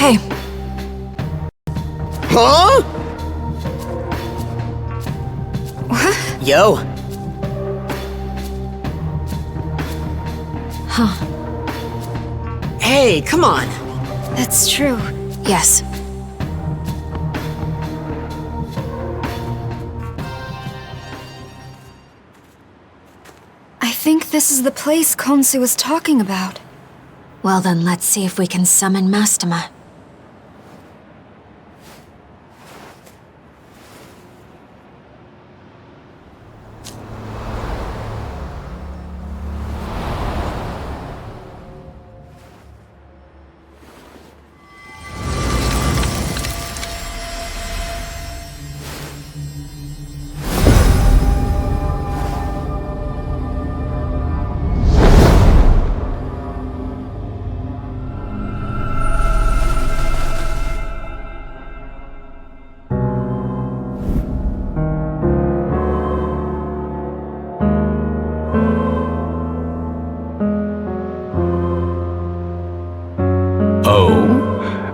Okay. Huh? What? Yo. Huh. Hey, come on. That's true. Yes. I think this is the place Khonsu was talking about. Well then, let's see if we can summon Mastema.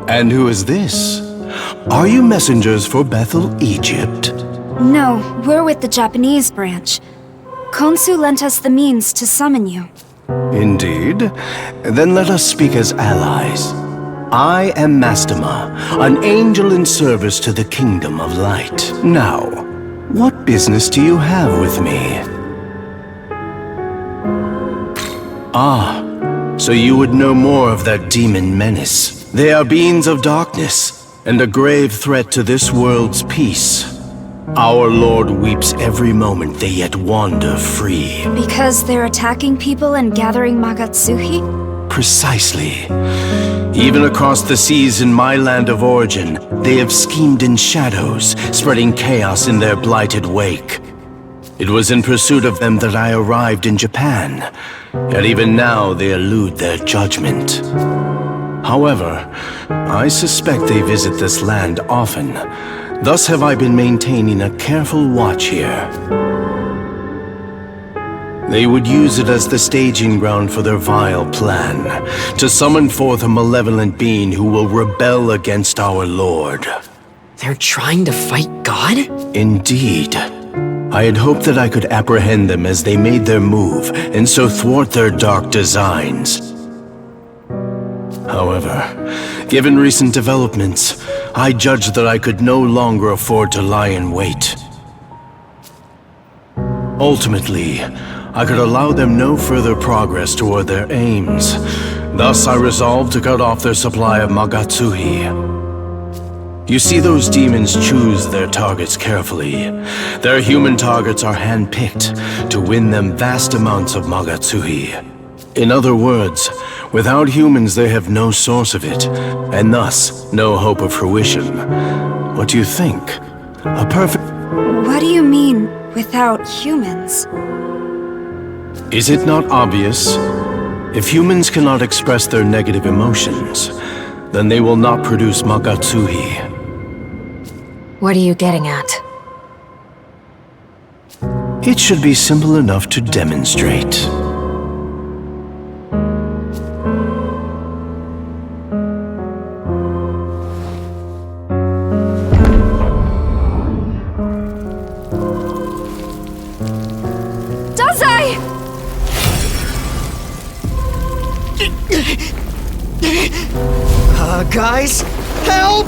And who is this? Are you messengers for Bethel, Egypt? No, we're with the Japanese branch. Khonsu lent us the means to summon you. Indeed. Then let us speak as allies. I am Mastema, an angel in service to the Kingdom of Light. Now, what business do you have with me? Ah, so you would know more of that demon menace. They are beings of darkness, and a grave threat to this world's peace. Our Lord weeps every moment they yet wander free. Because they're attacking people and gathering Magatsuhi? Precisely. Even across the seas in my land of origin, they have schemed in shadows, spreading chaos in their blighted wake. It was in pursuit of them that I arrived in Japan, yet even now they elude their judgment. However, I suspect they visit this land often. Thus have I been maintaining a careful watch here. They would use it as the staging ground for their vile plan, to summon forth a malevolent being who will rebel against our Lord. They're trying to fight God? Indeed. I had hoped that I could apprehend them as they made their move, and so thwart their dark designs. However, given recent developments, I judged that I could no longer afford to lie in wait. Ultimately, I could allow them no further progress toward their aims. Thus, I resolved to cut off their supply of Magatsuhi. You see, those demons choose their targets carefully. Their human targets are handpicked to win them vast amounts of Magatsuhi. In other words, without humans they have no source of it, and thus no hope of fruition. What do you think? A perfect... What do you mean, without humans? Is it not obvious? If humans cannot express their negative emotions, then they will not produce Magatsuhi. What are you getting at? It should be simple enough to demonstrate. Guys, help!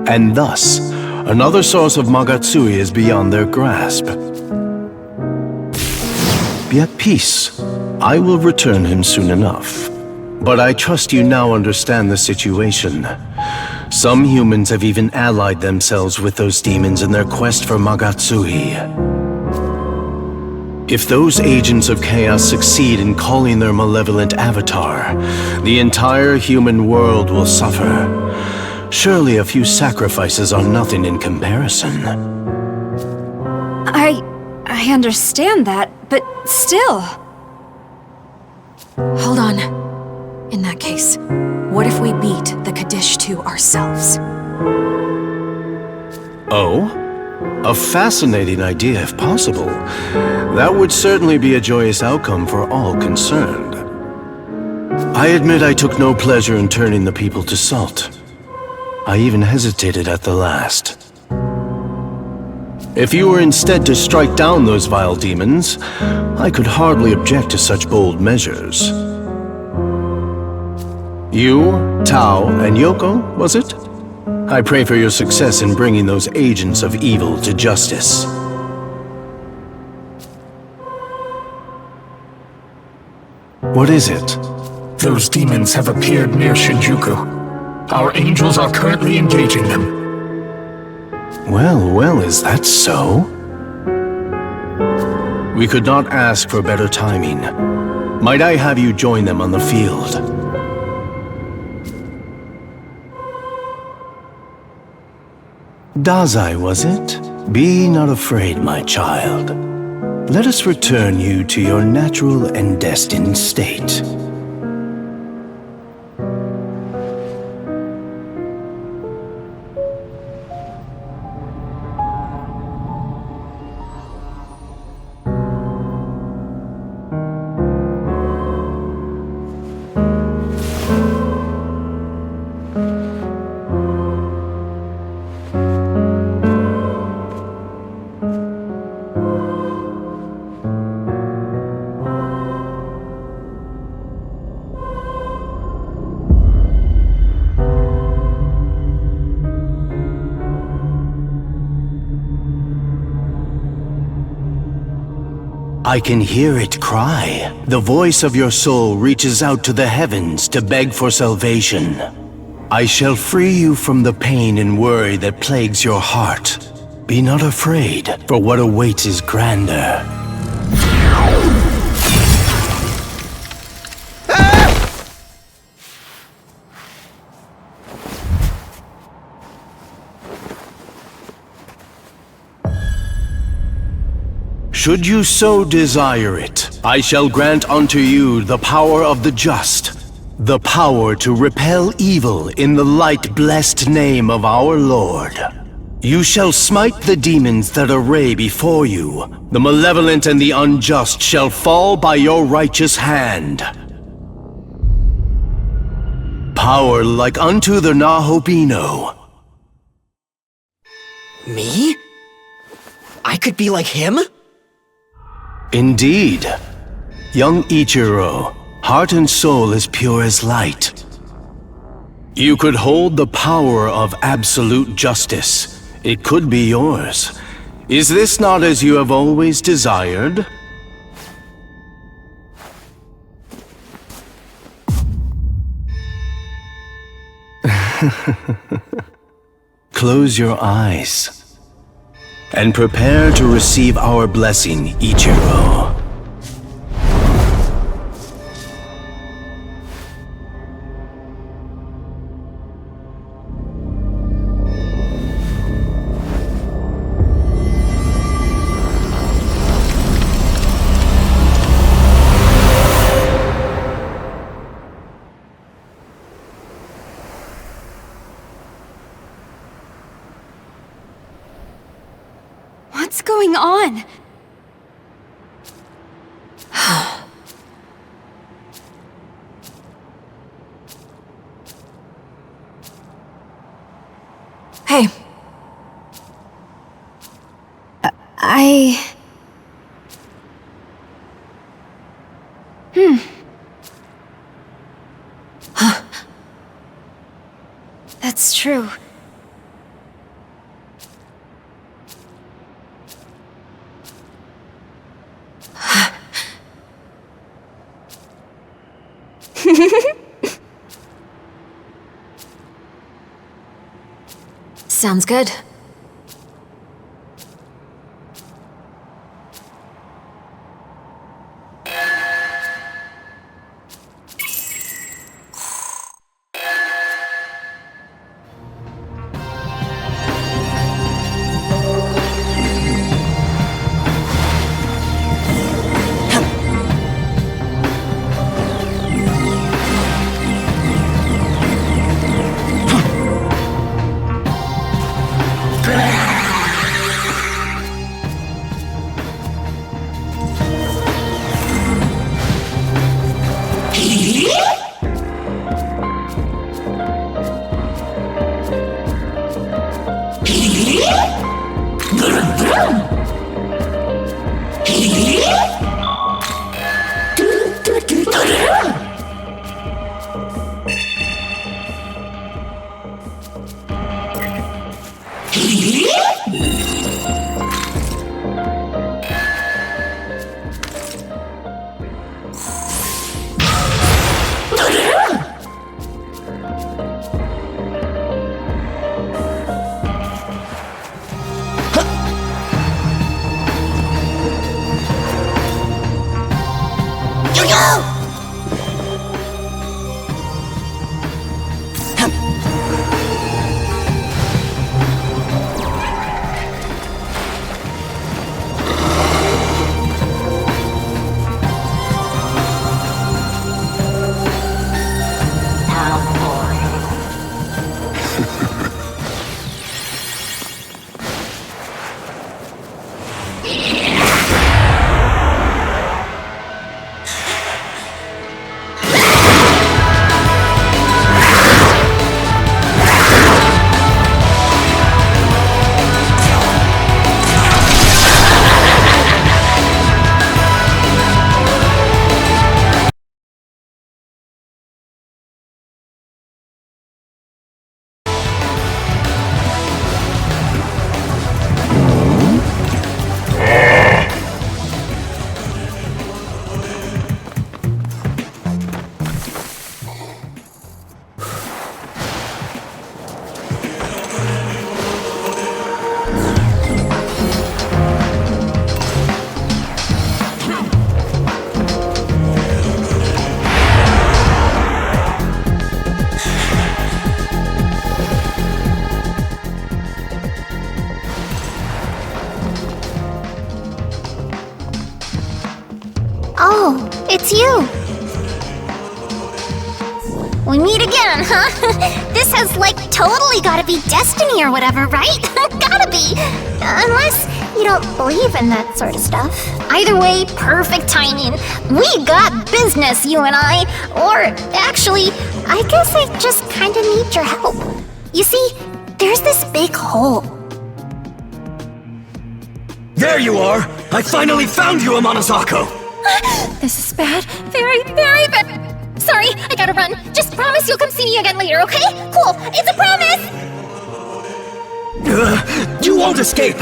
And thus, another source of Magatsuhi is beyond their grasp. Be at peace. I will return him soon enough. But I trust you now understand the situation. Some humans have even allied themselves with those demons in their quest for Magatsuhi. If those agents of chaos succeed in calling their malevolent avatar, the entire human world will suffer. Surely a few sacrifices are nothing in comparison. I understand that, but still... Hold on. In that case, what if we beat the Qadištu ourselves? Oh? A fascinating idea if possible. That would certainly be a joyous outcome for all concerned. I admit I took no pleasure in turning the people to salt. I even hesitated at the last. If you were instead to strike down those vile demons, I could hardly object to such bold measures. You, Tao, and Yoko, was it? I pray for your success in bringing those agents of evil to justice. What is it? Those demons have appeared near Shinjuku. Our angels are currently engaging them. Well, is that so? We could not ask for better timing. Might I have you join them on the field? Dazai, was it? Be not afraid, my child. Let us return you to your natural and destined state. I can hear it cry. The voice of your soul reaches out to the heavens to beg for salvation. I shall free you from the pain and worry that plagues your heart. Be not afraid, for what awaits is grander. Should you so desire it, I shall grant unto you the power of the just, the power to repel evil in the light-blessed name of our Lord. You shall smite the demons that array before you. The malevolent and the unjust shall fall by your righteous hand. Power like unto the Nahobino. Me? I could be like him? Indeed. Young Ichiro, heart and soul as pure as light. You could hold the power of absolute justice. It could be yours. Is this not as you have always desired? Close your eyes. And prepare to receive our blessing, Ichiro. What's going on? Hey. Huh. That's true. Sounds good. Oh, it's you! We meet again, huh? This has, like, totally gotta be destiny or whatever, right? Gotta be! Unless you don't believe in that sort of stuff. Either way, perfect timing. We got business, you and I. Or, actually, I guess I just kinda need your help. You see, there's this big hole. There you are! I finally found you, Amanazako! This is bad. Very, very bad. Sorry, I gotta run. Just promise you'll come see me again later, okay? Cool, it's a promise! You won't escape!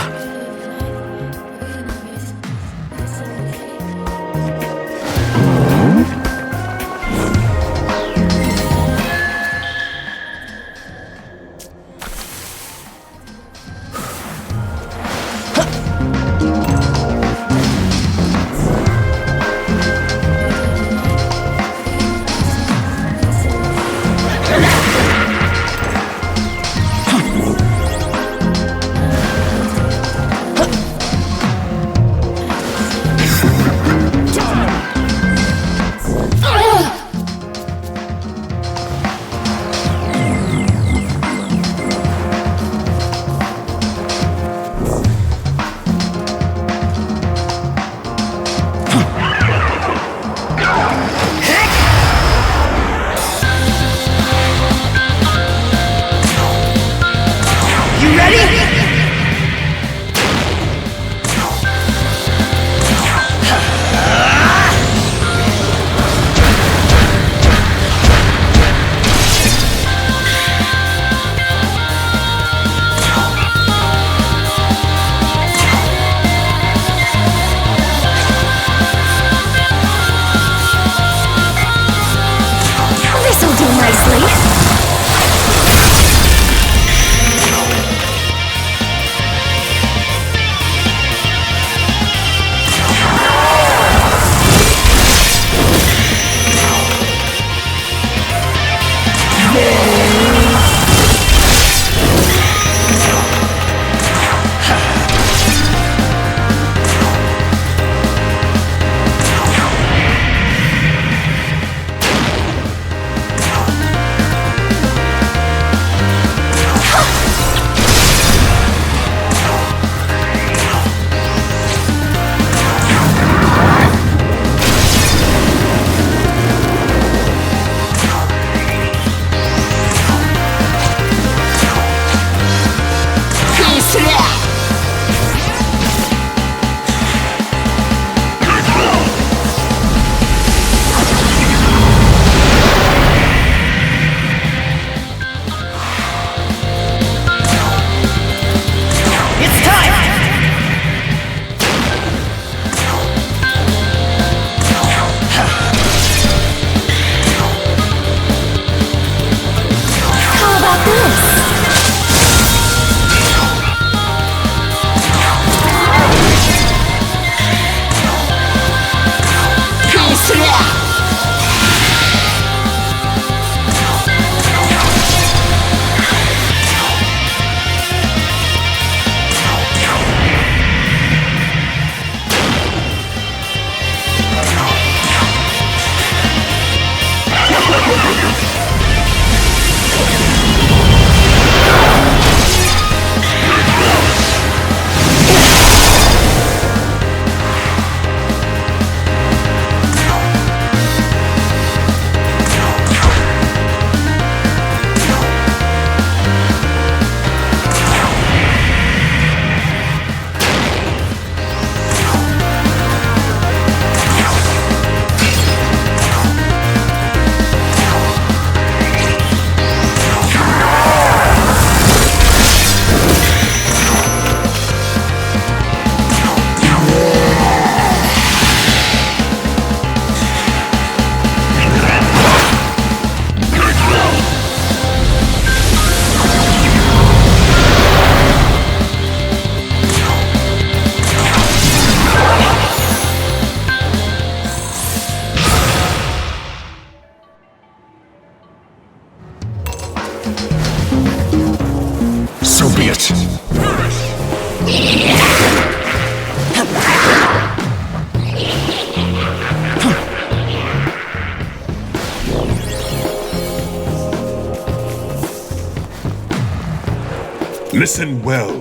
Listen well.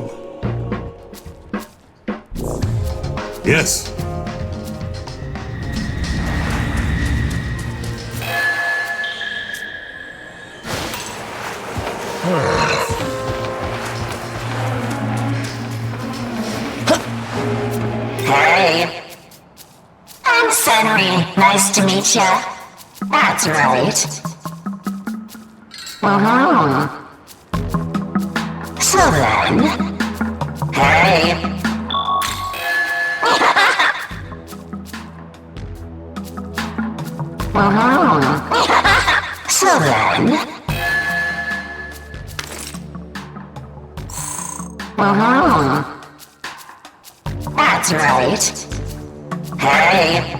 Yes. Hey. I'm Senri. Nice to meet ya. That's right. So then... Hey. So then... That's right. Hey.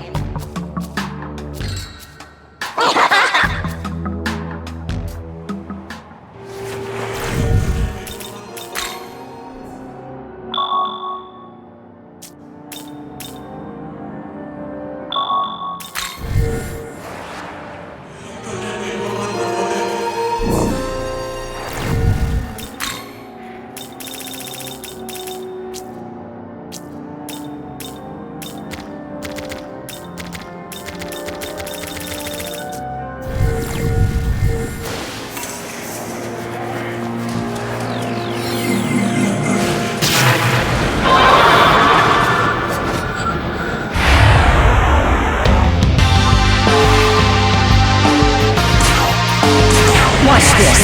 Watch this.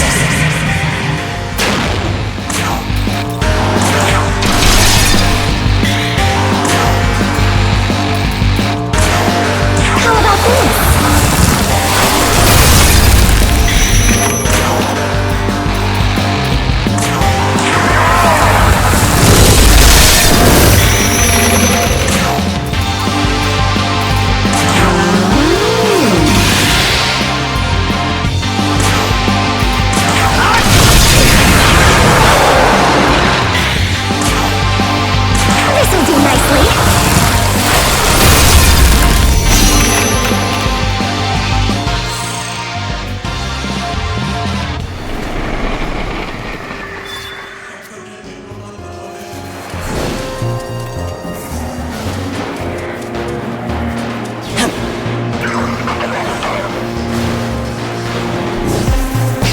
How about this? This'll do nicely.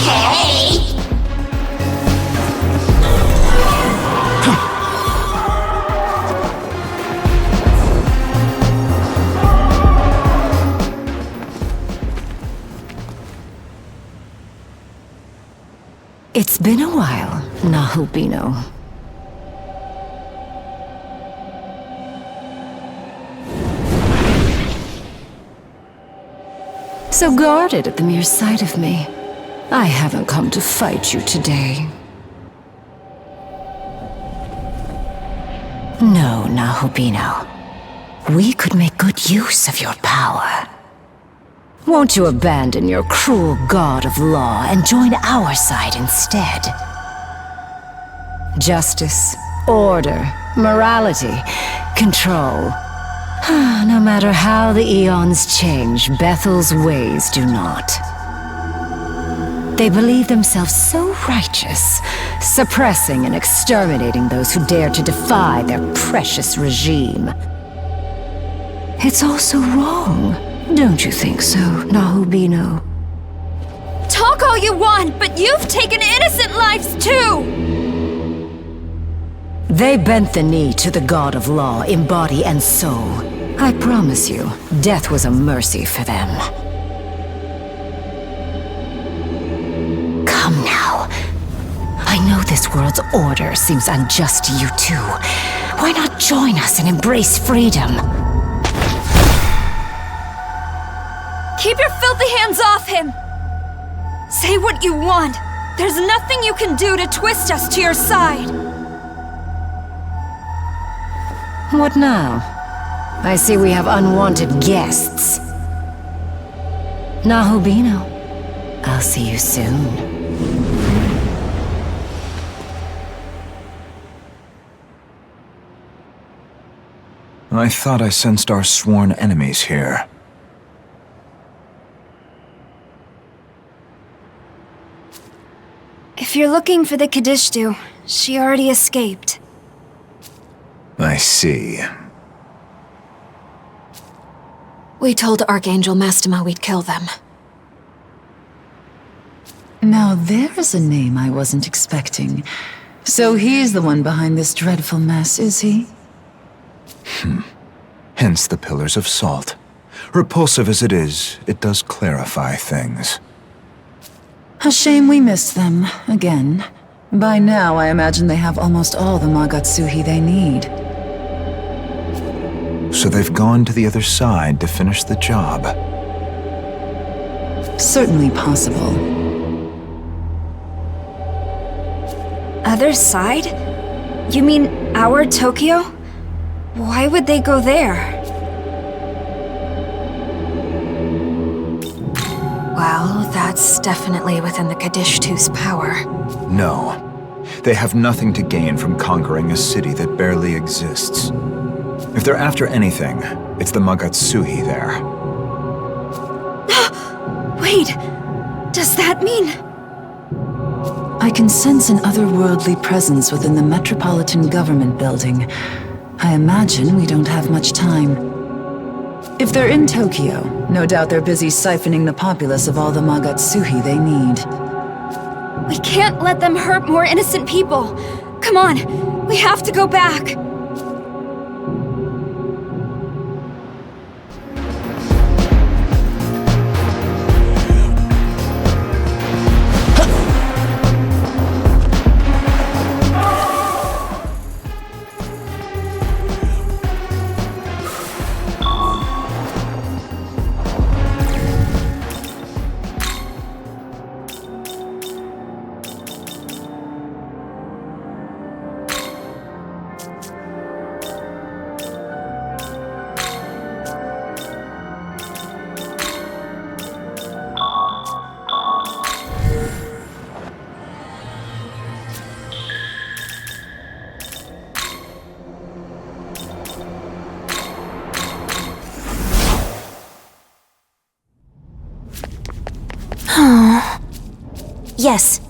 Hey! It's been a while, Nahubino. So guarded at the mere sight of me. I haven't come to fight you today. No, Nahubino. We could make good use of your power. Won't you abandon your cruel god of law and join our side instead? Justice, order, morality, control. No matter how the eons change, Bethel's ways do not. They believe themselves so righteous, suppressing and exterminating those who dare to defy their precious regime. It's also wrong, don't you think so, Nahubino? Talk all you want, but you've taken innocent lives too! They bent the knee to the god of law in body and soul. I promise you, death was a mercy for them. Come now. I know this world's order seems unjust to you too. Why not join us and embrace freedom? Keep your filthy hands off him! Say what you want. There's nothing you can do to twist us to your side. What now? I see we have unwanted guests. Nahubino, I'll see you soon. I thought I sensed our sworn enemies here. If If you're looking for the Qadištu, she already escaped. I see. We told Archangel Mastema we'd kill them. Now there's a name I wasn't expecting. So he's the one behind this dreadful mess, is he? Hence the Pillars of Salt. Repulsive as it is, it does clarify things. A shame we missed them, again. By now, I imagine they have almost all the Magatsuhi they need. So they've gone to the other side to finish the job. Certainly possible. Other side? You mean our Tokyo? Why would they go there? Well, that's definitely within the Qadištu's power. No. They have nothing to gain from conquering a city that barely exists. If they're after anything, it's the Magatsuhi there. Wait, does that mean... I can sense an otherworldly presence within the Metropolitan Government Building. I imagine we don't have much time. If they're in Tokyo, no doubt they're busy siphoning the populace of all the Magatsuhi they need. We can't let them hurt more innocent people. Come on, we have to go back. Yes.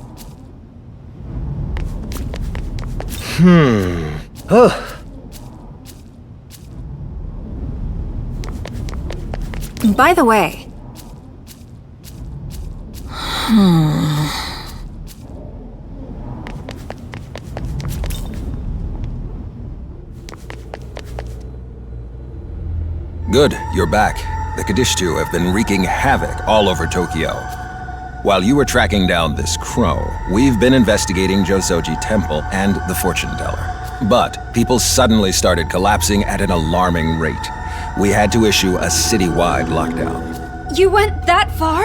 By the way... Good, you're back. The Qadištu have been wreaking havoc all over Tokyo. While you were tracking down this crow, we've been investigating Josoji Temple and the Fortune Teller. But people suddenly started collapsing at an alarming rate. We had to issue a citywide lockdown. You went that far?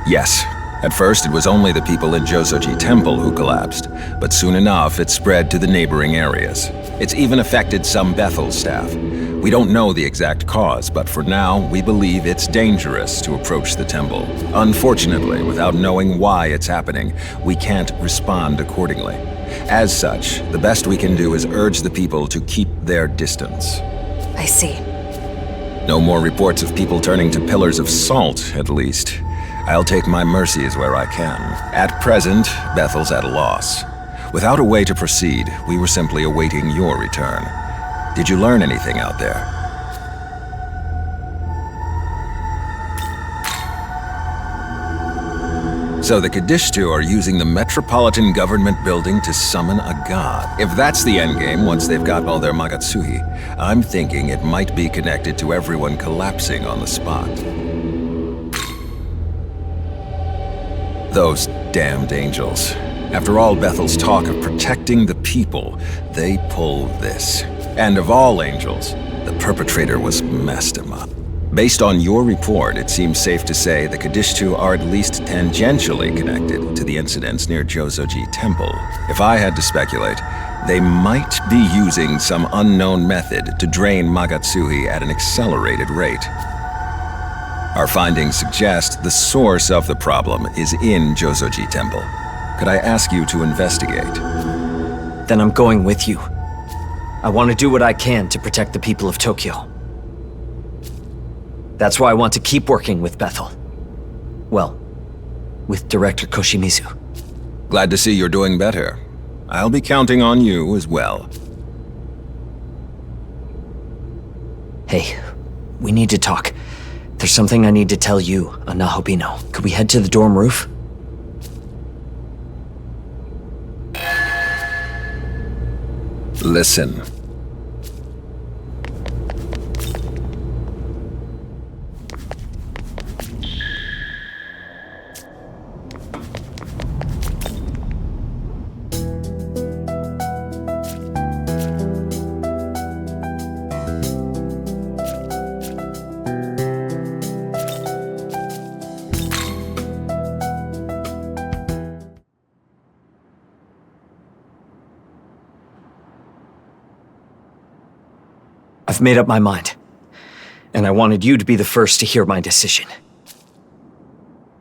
Yes. At first, it was only the people in Josoji Temple who collapsed, but soon enough, it spread to the neighboring areas. It's even affected some Bethel staff. We don't know the exact cause, but for now, we believe it's dangerous to approach the temple. Unfortunately, without knowing why it's happening, we can't respond accordingly. As such, the best we can do is urge the people to keep their distance. I see. No more reports of people turning to pillars of salt, at least. I'll take my mercies where I can. At present, Bethel's at a loss. Without a way to proceed, we were simply awaiting your return. Did you learn anything out there? So the Qadištu are using the Metropolitan Government Building to summon a god. If that's the endgame once they've got all their Magatsuhi, I'm thinking it might be connected to everyone collapsing on the spot. Those damned angels. After all Bethel's talk of protecting the people, they pull this. And of all angels, the perpetrator was Mastema. Based on your report, it seems safe to say the Qadištu are at least tangentially connected to the incidents near Josoji Temple. If I had to speculate, they might be using some unknown method to drain Magatsuhi at an accelerated rate. Our findings suggest the source of the problem is in Josoji Temple. Could I ask you to investigate? Then I'm going with you. I want to do what I can to protect the people of Tokyo. That's why I want to keep working with Bethel. Well, with Director Koshimizu. Glad to see you're doing better. I'll be counting on you as well. Hey, we need to talk. There's something I need to tell you, a Nahobino. Could we head to the dorm roof? Listen. I've made up my mind, and I wanted you to be the first to hear my decision.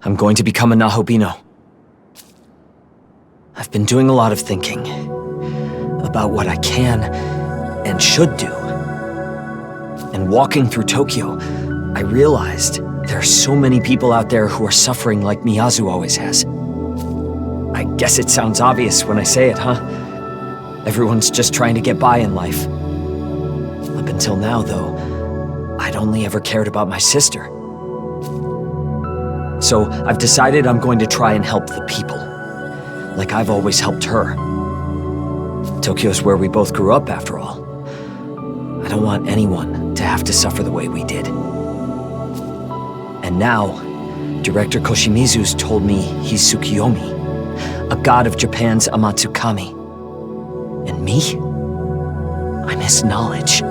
I'm going to become a Nahobino. I've been doing a lot of thinking about what I can and should do. And walking through Tokyo, I realized there are so many people out there who are suffering like Miyazu always has. I guess it sounds obvious when I say it, huh? Everyone's just trying to get by in life. Up until now, though, I'd only ever cared about my sister. So I've decided I'm going to try and help the people, like I've always helped her. Tokyo's where we both grew up, after all. I don't want anyone to have to suffer the way we did. And now, Director Koshimizu's told me he's Tsukiyomi, a god of Japan's Amatsukami. And me? I'm his knowledge.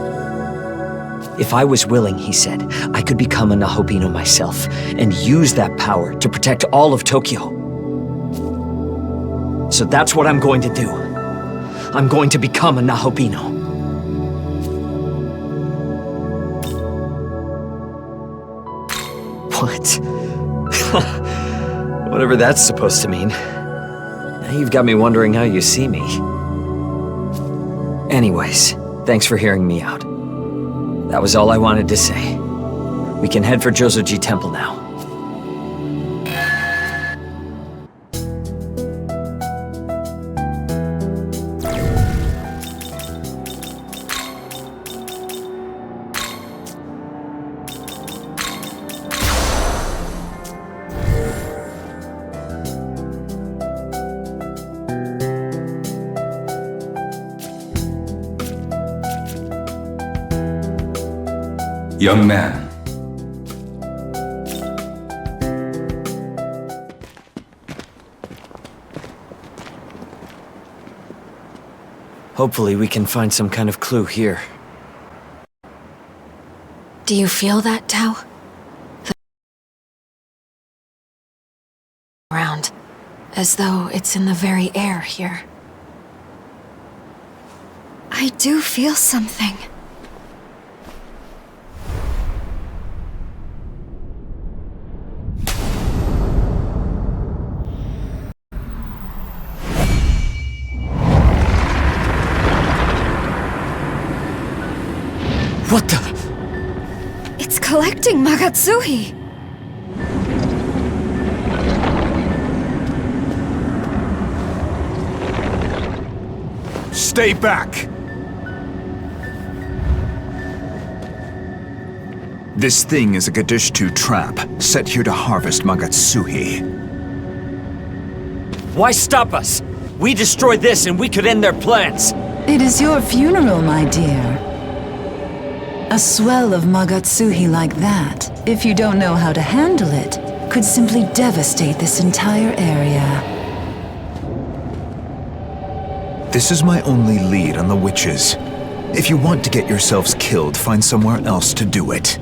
If I was willing, he said, I could become a Nahobino myself and use that power to protect all of Tokyo. So that's what I'm going to do. I'm going to become a Nahobino. What? Whatever that's supposed to mean. Now you've got me wondering how you see me. Anyways, thanks for hearing me out. That was all I wanted to say. We can head for Jozoji Temple now. Young man. Hopefully we can find some kind of clue here. Do you feel that, Tao? Around, as though it's in the very air here. I do feel something. What the? It's collecting Magatsuhi! Stay back! This thing is a Qadištu trap, set here to harvest Magatsuhi. Why stop us? We destroy this and we could end their plans. It is your funeral, my dear. A swell of Magatsuhi like that, if you don't know how to handle it, could simply devastate this entire area. This is my only lead on the witches. If you want to get yourselves killed, find somewhere else to do it.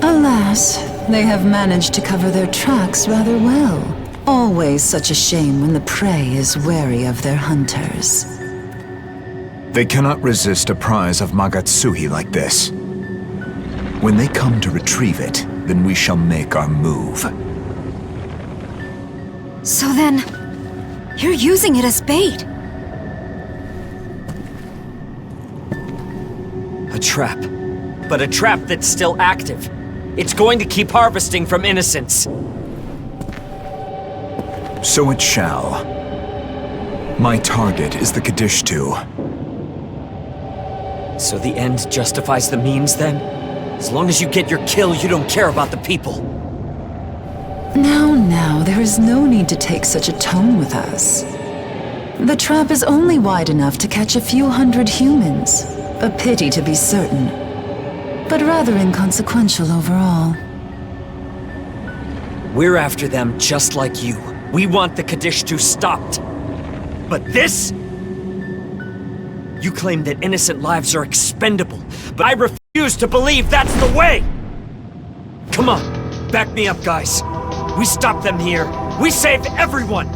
Alas, they have managed to cover their tracks rather well. Always such a shame when the prey is wary of their hunters. They cannot resist a prize of Magatsuhi like this. When they come to retrieve it, then we shall make our move. So then, you're using it as bait. A trap. But a trap that's still active. It's going to keep harvesting from innocents. So it shall. My target is the Qadištu. So the end justifies the means, then? As long as you get your kill, you don't care about the people. Now, there is no need to take such a tone with us. The trap is only wide enough to catch a few hundred humans. A pity to be certain, but rather inconsequential overall. We're after them just like you. We want the Qadištu stopped. But this? You claim that innocent lives are expendable, but I refuse to believe that's the way! Come on, back me up, guys. We stop them here. We save everyone!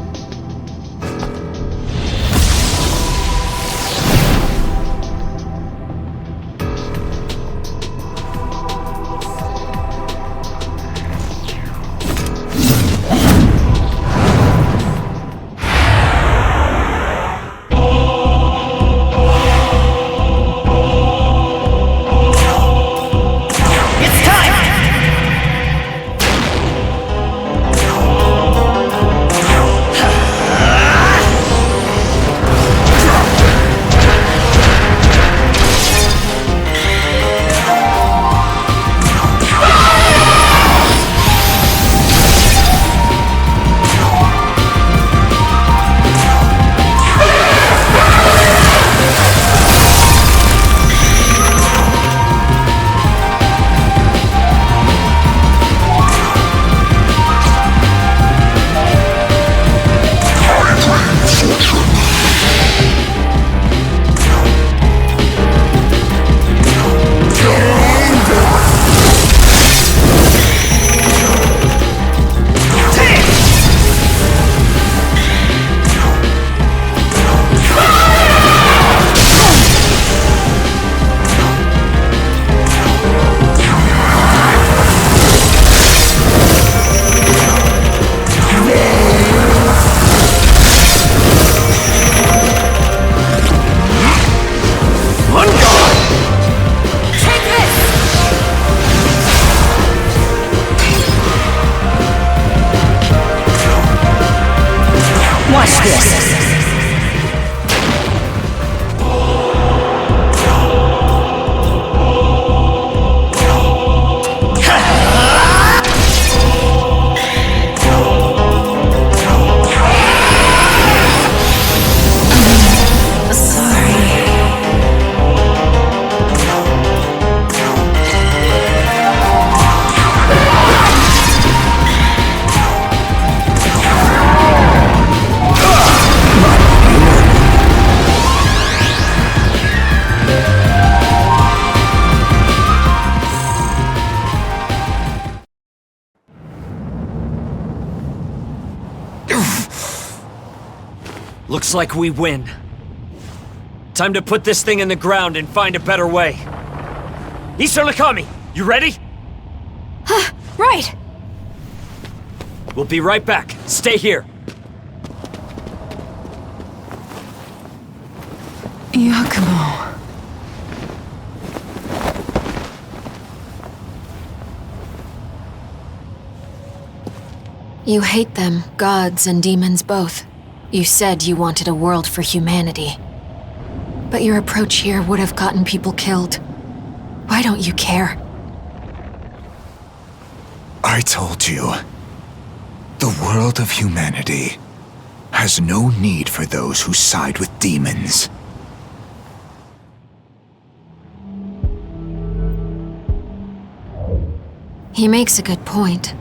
Looks like we win. Time to put this thing in the ground and find a better way. Nakami, you ready? Right! We'll be right back. Stay here. Yakumo. You hate them, gods and demons both. You said you wanted a world for humanity. But your approach here would have gotten people killed. Why don't you care? I told you. The world of humanity has no need for those who side with demons. He makes a good point.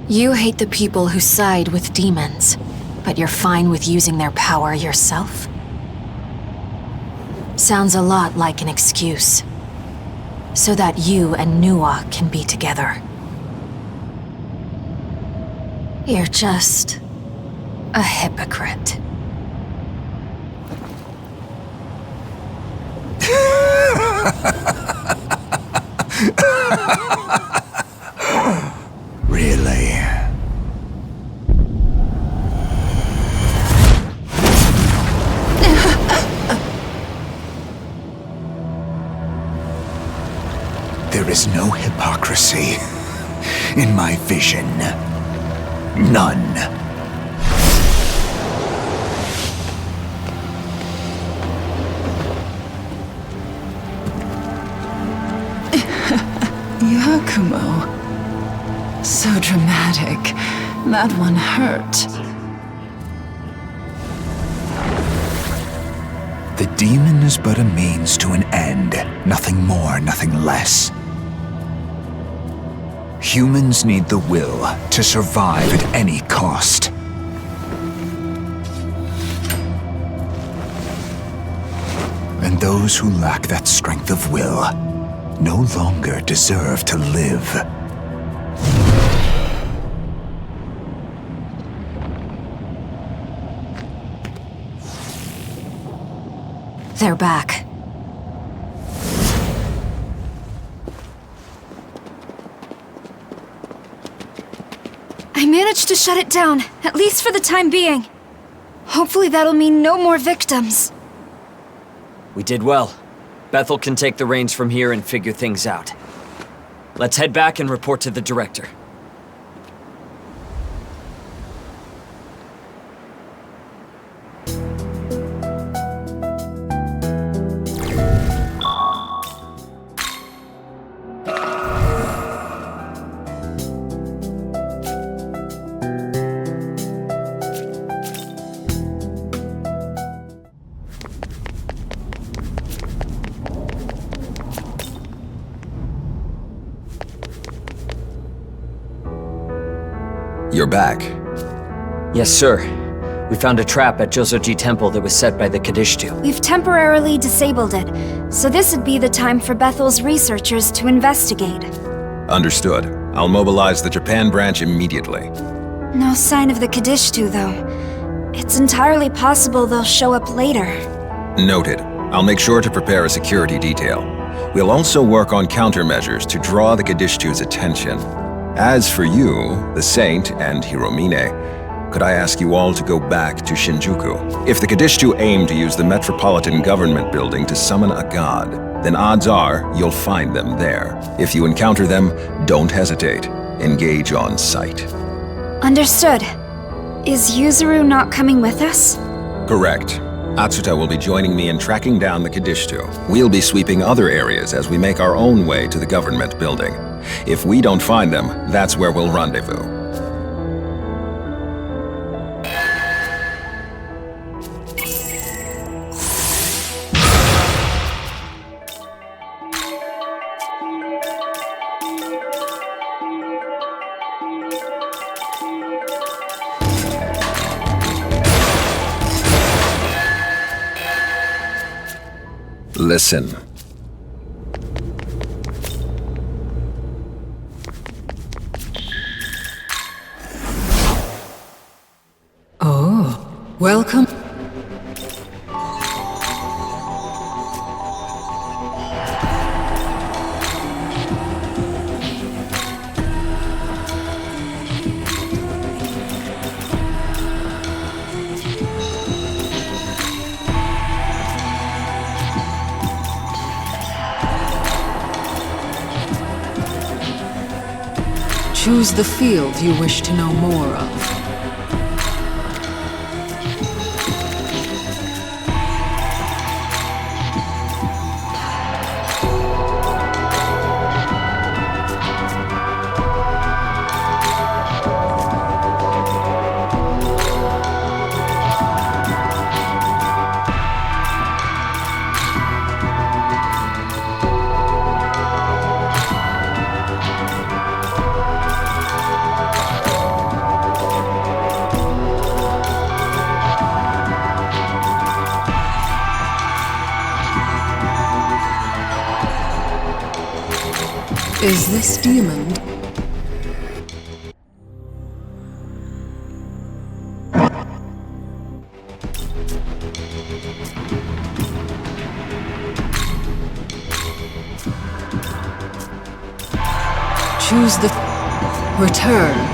You hate the people who side with demons, but you're fine with using their power yourself? Sounds a lot like an excuse. So that you and Nuwa can be together. You're just a hypocrite. Really? There is no hypocrisy in my vision. None. Yakumo. So dramatic. That one hurt. The demon is but a means to an end. Nothing more, nothing less. Humans need the will to survive at any cost. And those who lack that strength of will no longer deserve to live. They're back. I managed to shut it down, at least for the time being. Hopefully that'll mean no more victims. We did well. Bethel can take the reins from here and figure things out. Let's head back and report to the director. You're back. Yes, sir. We found a trap at Jozoji Temple that was set by the Qadištu. We've temporarily disabled it, so this would be the time for Bethel's researchers to investigate. Understood. I'll mobilize the Japan branch immediately. No sign of the Qadištu, though. It's entirely possible they'll show up later. Noted. I'll make sure to prepare a security detail. We'll also work on countermeasures to draw the Qadištu's attention. As for you, the Saint, and Hiromine, could I ask you all to go back to Shinjuku? If the Qadištu aim to use the Metropolitan Government Building to summon a god, then odds are you'll find them there. If you encounter them, don't hesitate. Engage on sight. Understood. Is Yuzuru not coming with us? Correct. Atsuta will be joining me in tracking down the Qadištu. We'll be sweeping other areas as we make our own way to the government building. If we don't find them, that's where we'll rendezvous. Listen. Oh, welcome. Choose the field you wish to know more of. Is this demon? Choose the return.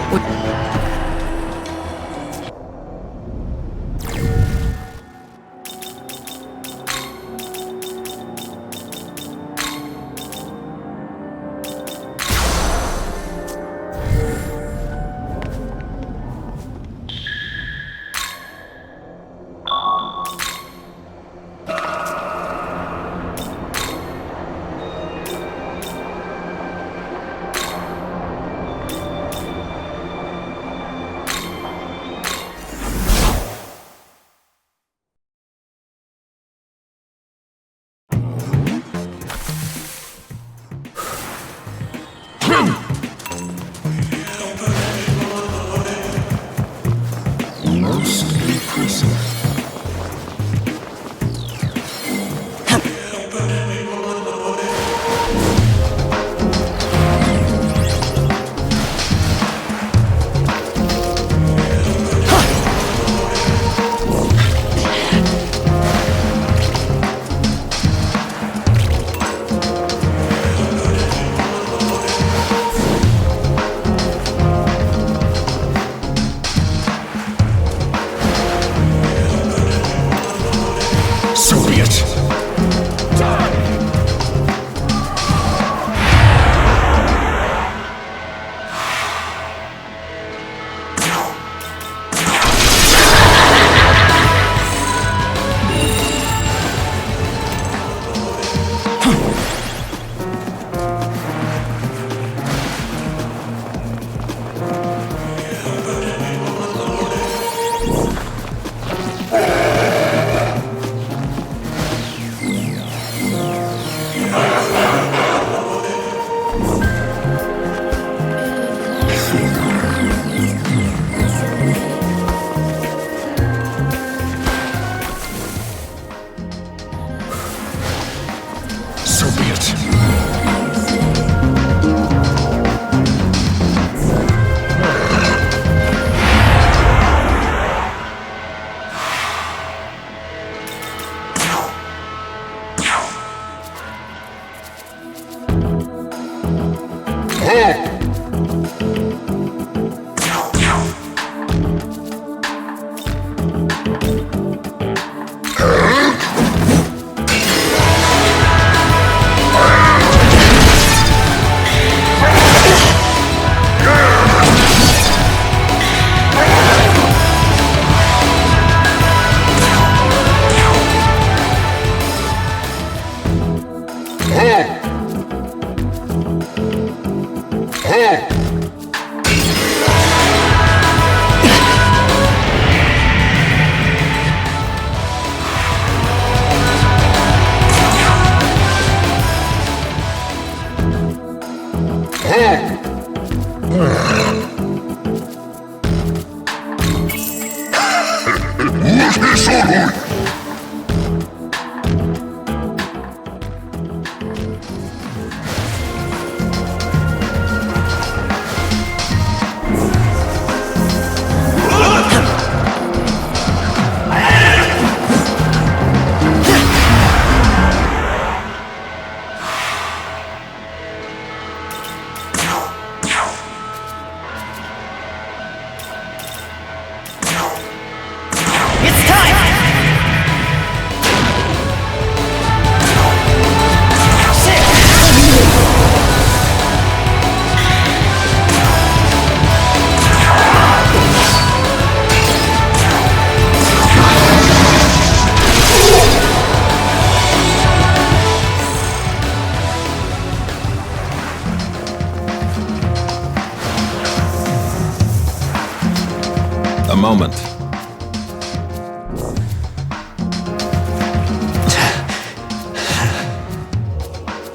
Moment.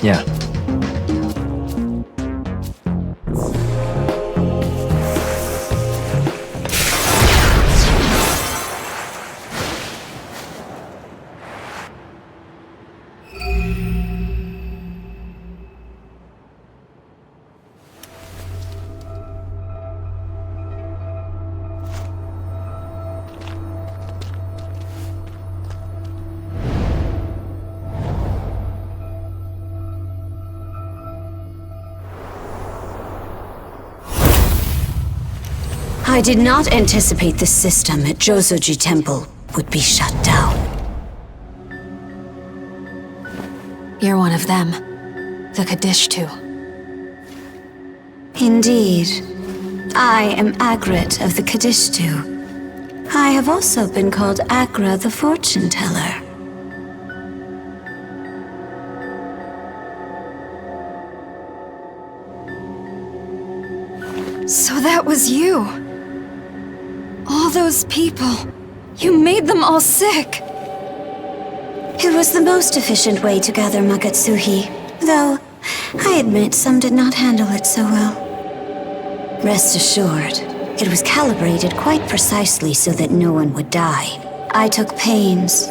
Yeah. I did not anticipate the system at Josoji Temple would be shut down. You're one of them. The Qadištu. Indeed. I am Agrit of the Qadištu. I have also been called Agra the Fortune Teller. So that was you. All those people. You made them all sick. It was the most efficient way to gather Magatsuhi, though I admit some did not handle it so well. Rest assured, it was calibrated quite precisely so that no one would die. I took pains.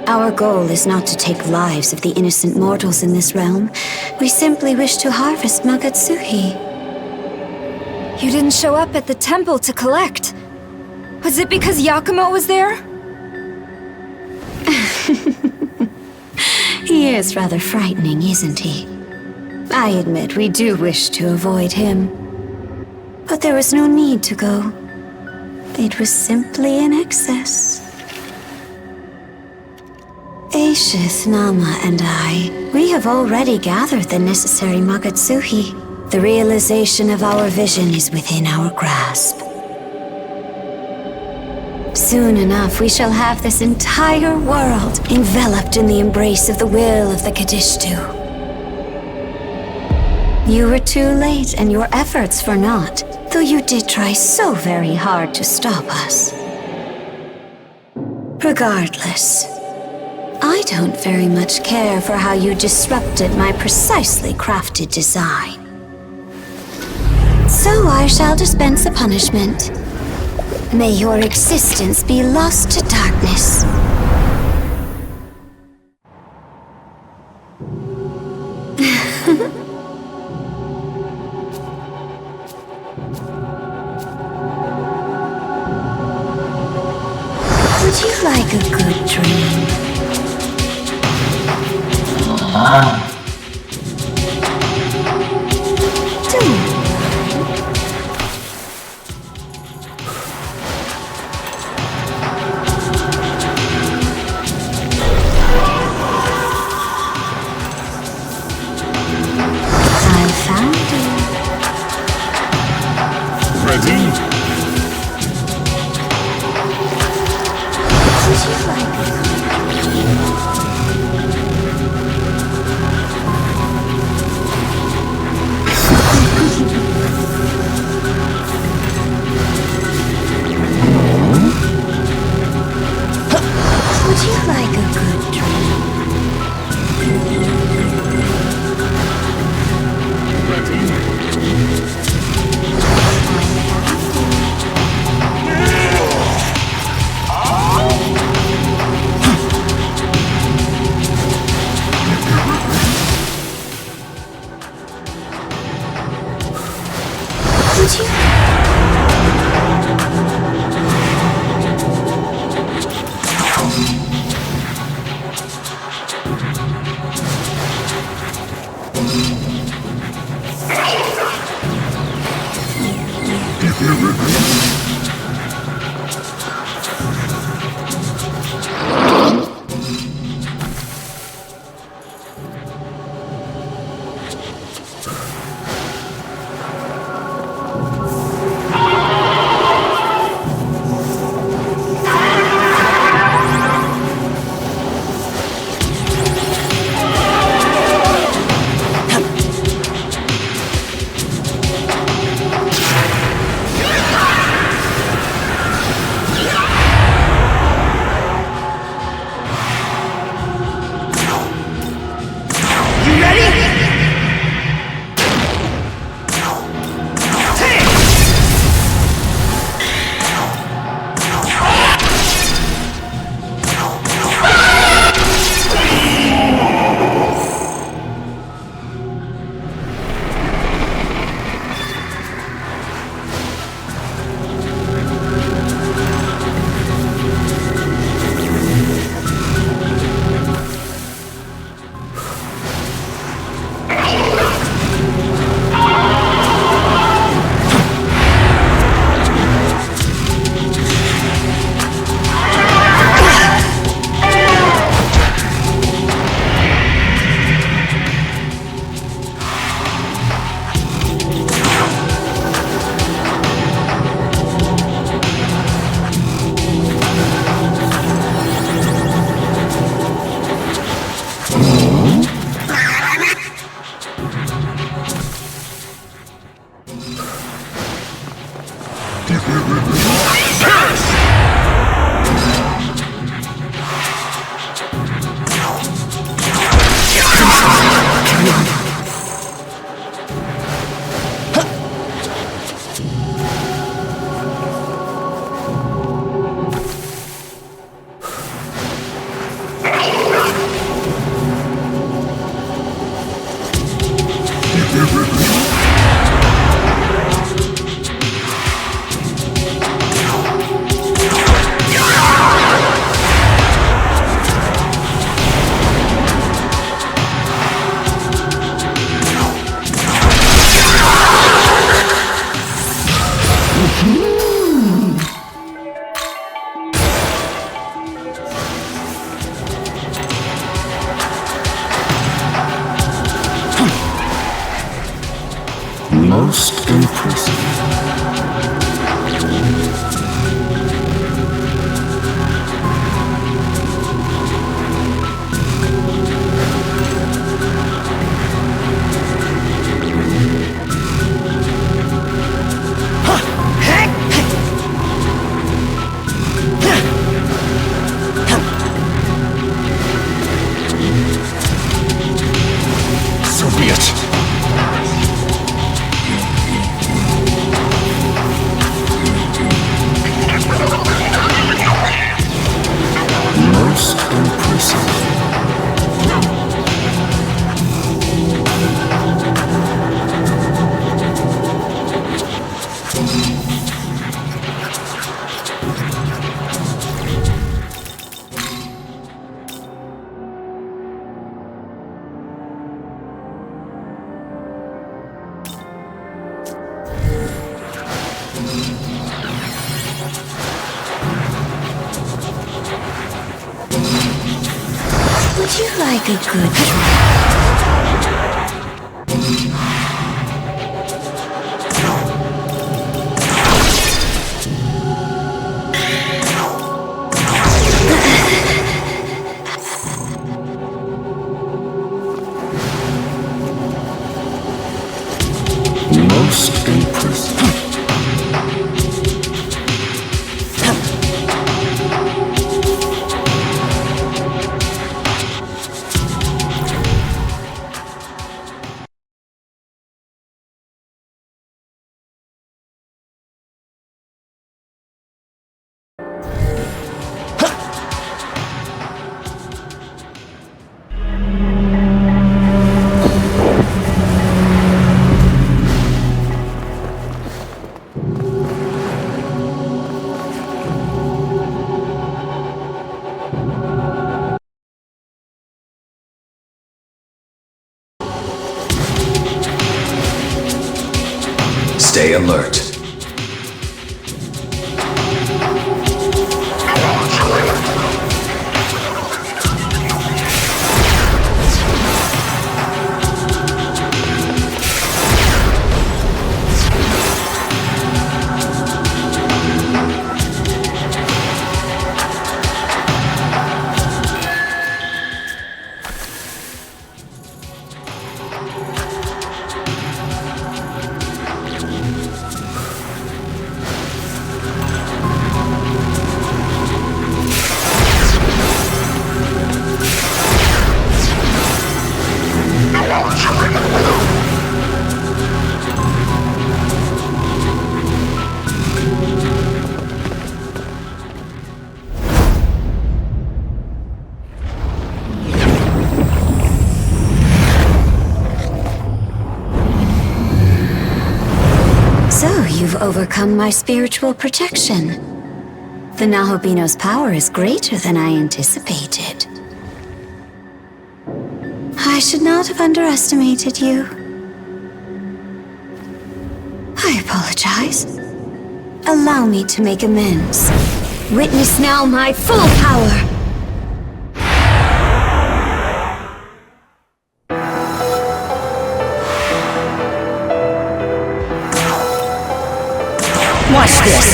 Our goal is not to take lives of the innocent mortals in this realm. We simply wish to harvest Magatsuhi. You didn't show up at the temple to collect. Was it because Yakumo was there? He is rather frightening, isn't he? I admit we do wish to avoid him. But there was no need to go. It was simply an excess. Aishith, Nama, and I, we have already gathered the necessary Magatsuhi. The realization of our vision is within our grasp. Soon enough, we shall have this entire world enveloped in the embrace of the will of the Qadištu. You were too late, and your efforts for naught, though you did try so very hard to stop us. Regardless, I don't very much care for how you disrupted my precisely crafted design. So I shall dispense a punishment. May your existence be lost to darkness. Would you like a good dream? Most impressive. So be it. Most impressive. Would you like a good drink? Most impressive. Stay alert. So, you've overcome my spiritual protection. The Nahobino's power is greater than I anticipated. I should not have underestimated you. I apologize. Allow me to make amends. Witness now my full power! Watch this!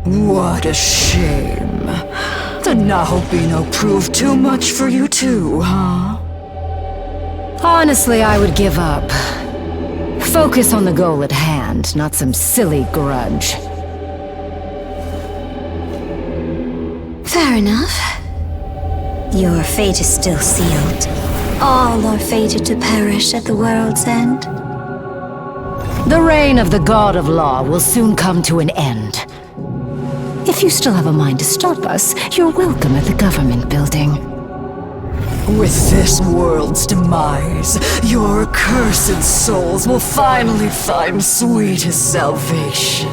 What a shame. The Nahobino proved too much for you too, huh? Honestly, I would give up. Focus on the goal at hand, not some silly grudge. Fair enough. Your fate is still sealed. All are fated to perish at the world's end. The reign of the God of Law will soon come to an end. If you still have a mind to stop us, you're welcome at the government building. With this world's demise, your accursed souls will finally find sweetest salvation.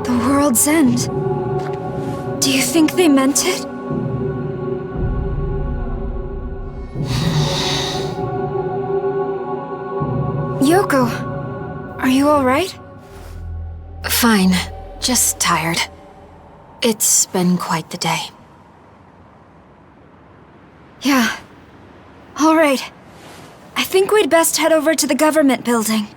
The world's end. Do you think they meant it? Yoko, are you alright? Fine. Just tired. It's been quite the day. Yeah. Alright. I think we'd best head over to the government building.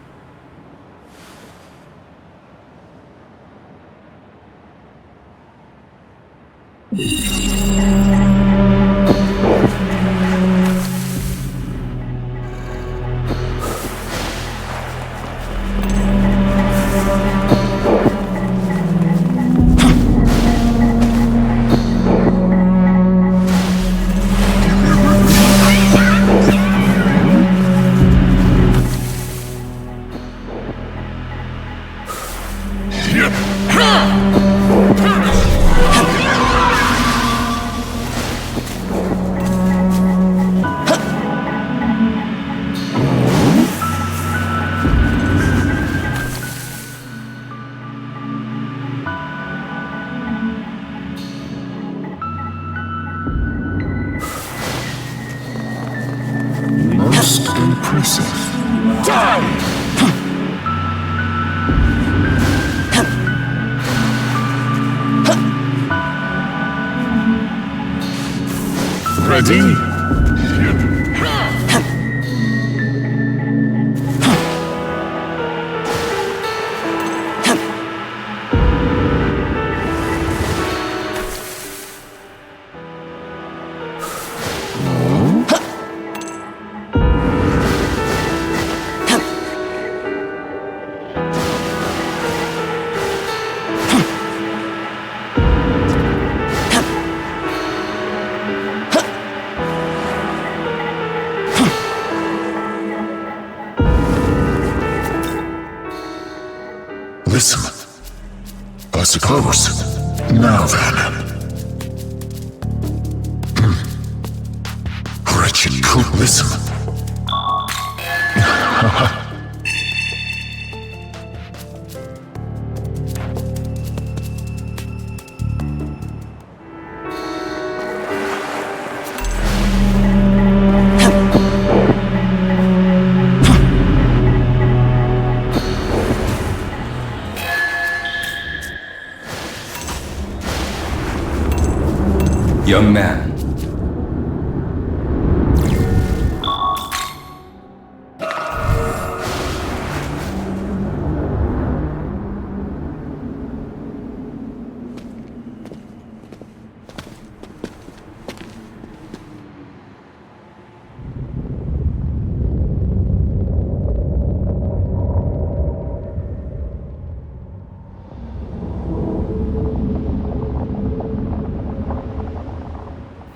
Most impressive. Ready? listen. I suppose. Now then. Wretched coot, listen. Young man.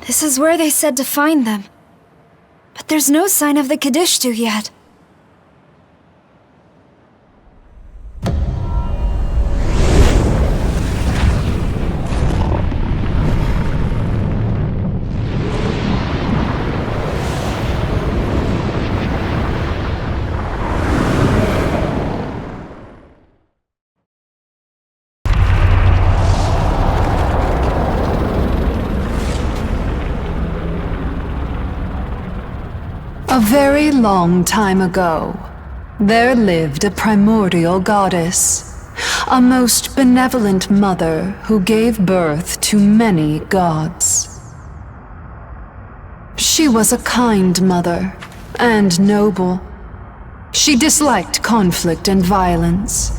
This is where they said to find them. But there's no sign of the Qadištu yet. A very long time ago, there lived a primordial goddess, a most benevolent mother who gave birth to many gods. She was a kind mother and noble. She disliked conflict and violence.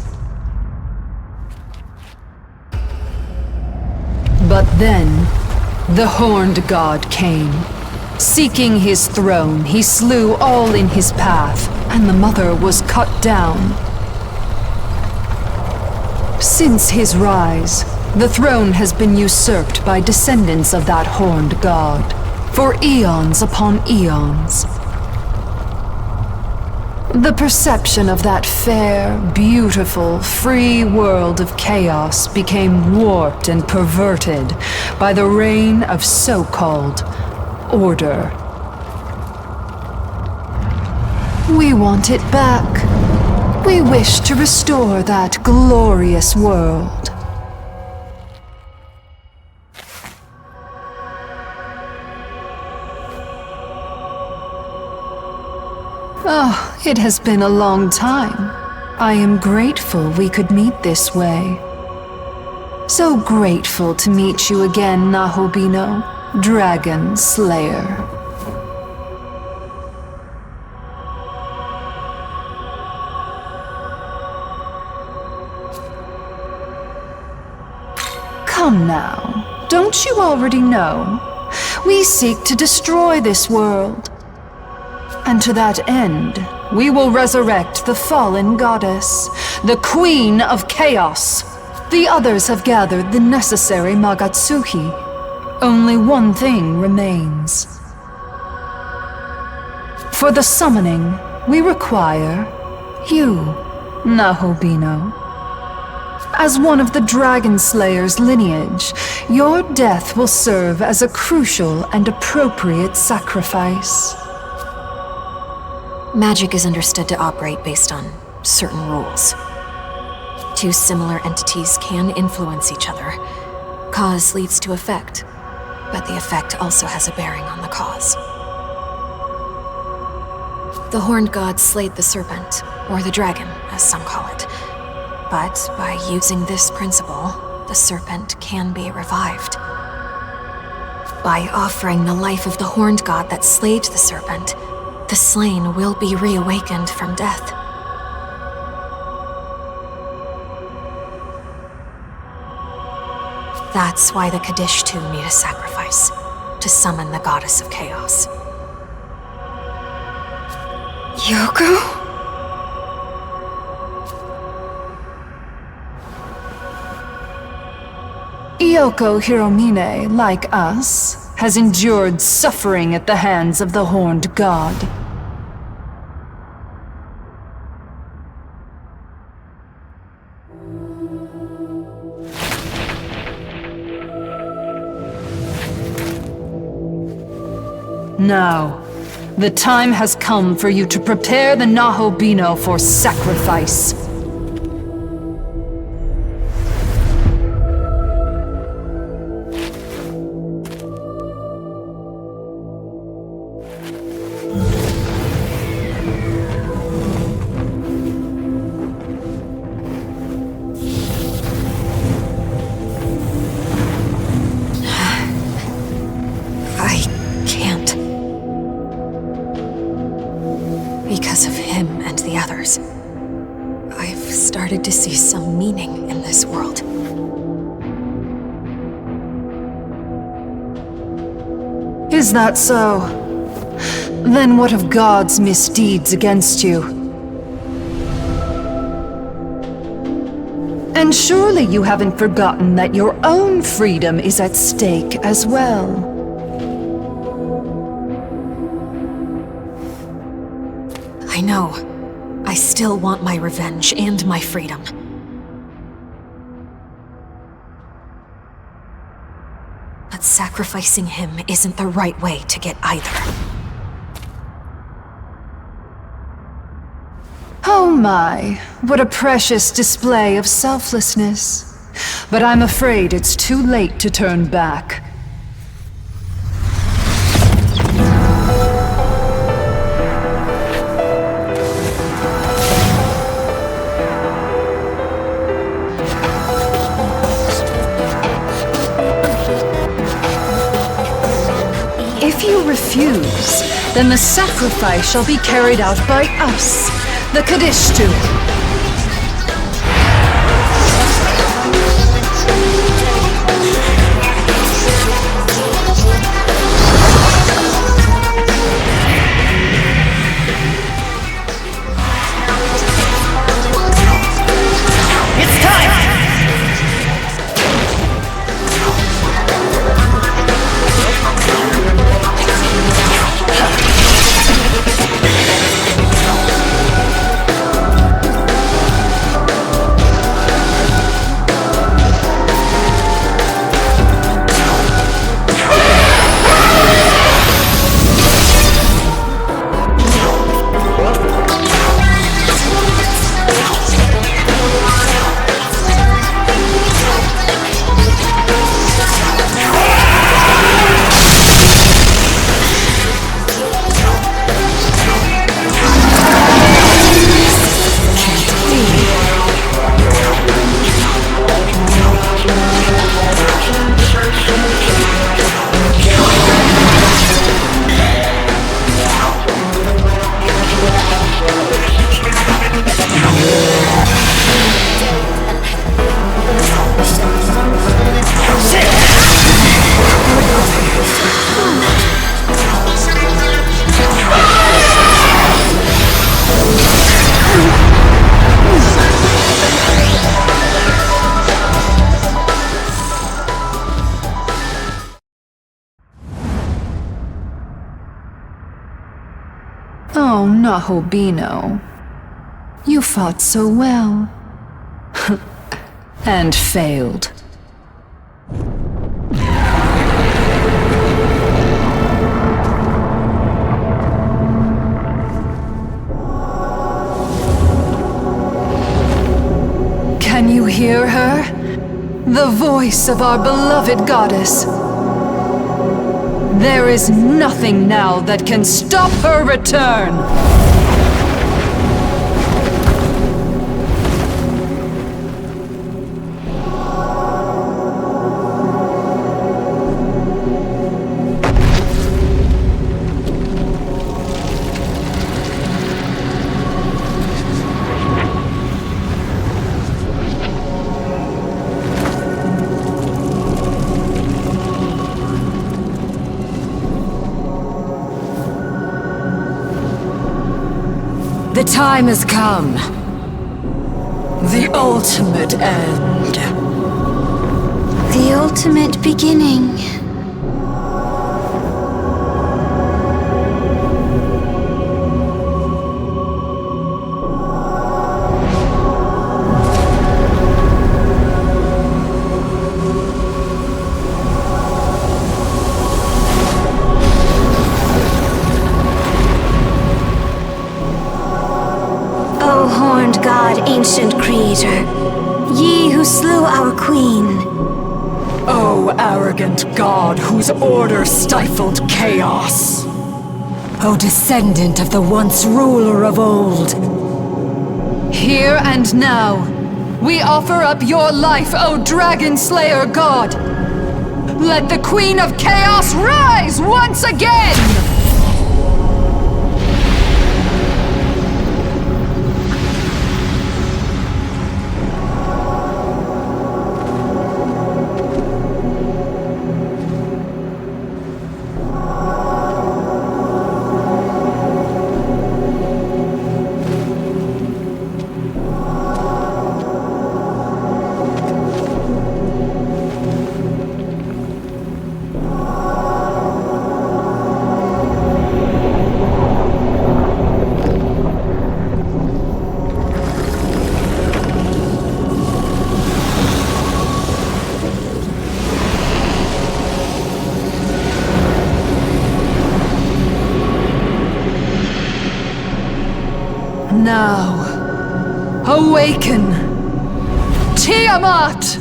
But then, the horned god came. Seeking his throne, he slew all in his path, and the mother was cut down. Since his rise, the throne has been usurped by descendants of that horned god, for eons upon eons. The perception of that fair, beautiful, free world of chaos became warped and perverted by the reign of so-called order. We want it back. We wish to restore that glorious world. Oh, it has been a long time. I am grateful we could meet this way. So grateful to meet you again, Nahobino. Dragon Slayer. Come now, don't you already know? We seek to destroy this world. And to that end, we will resurrect the fallen goddess, the Queen of Chaos. The others have gathered the necessary Magatsuhi. Only one thing remains. For the summoning, we require you, Nahobino. As one of the Dragon Slayer's lineage, your death will serve as a crucial and appropriate sacrifice. Magic is understood to operate based on certain rules. Two similar entities can influence each other. Cause leads to effect. But the effect also has a bearing on the cause. The horned god slayed the serpent, or the dragon, as some call it. But by using this principle, the serpent can be revived. By offering the life of the horned god that slayed the serpent, the slain will be reawakened from death. That's why the Qadištu need a sacrifice, to summon the goddess of chaos. Yoko? Yoko Hiromine, like us, has endured suffering at the hands of the horned god. Now, the time has come for you to prepare the Nahobino for sacrifice. Because of him and the others, I've started to see some meaning in this world. Is that so? Then what of God's misdeeds against you? And surely you haven't forgotten that your own freedom is at stake as well. I know. I still want my revenge and my freedom. But sacrificing him isn't the right way to get either. Oh my, what a precious display of selflessness. But I'm afraid it's too late to turn back. If you refuse, then the sacrifice shall be carried out by us, the Qadištu. It's time! Oh, Nahobino. You fought so well. And failed. Can you hear her? The voice of our beloved goddess. There is nothing now that can stop her return! The time has come. The ultimate end. The ultimate beginning. god, ancient creator. Ye who slew our queen. O arrogant god whose order stifled chaos. O descendant of the once ruler of old. Here and now, we offer up your life, O Dragon Slayer God! Let the Queen of Chaos rise once again! Now, awaken, Tiamat!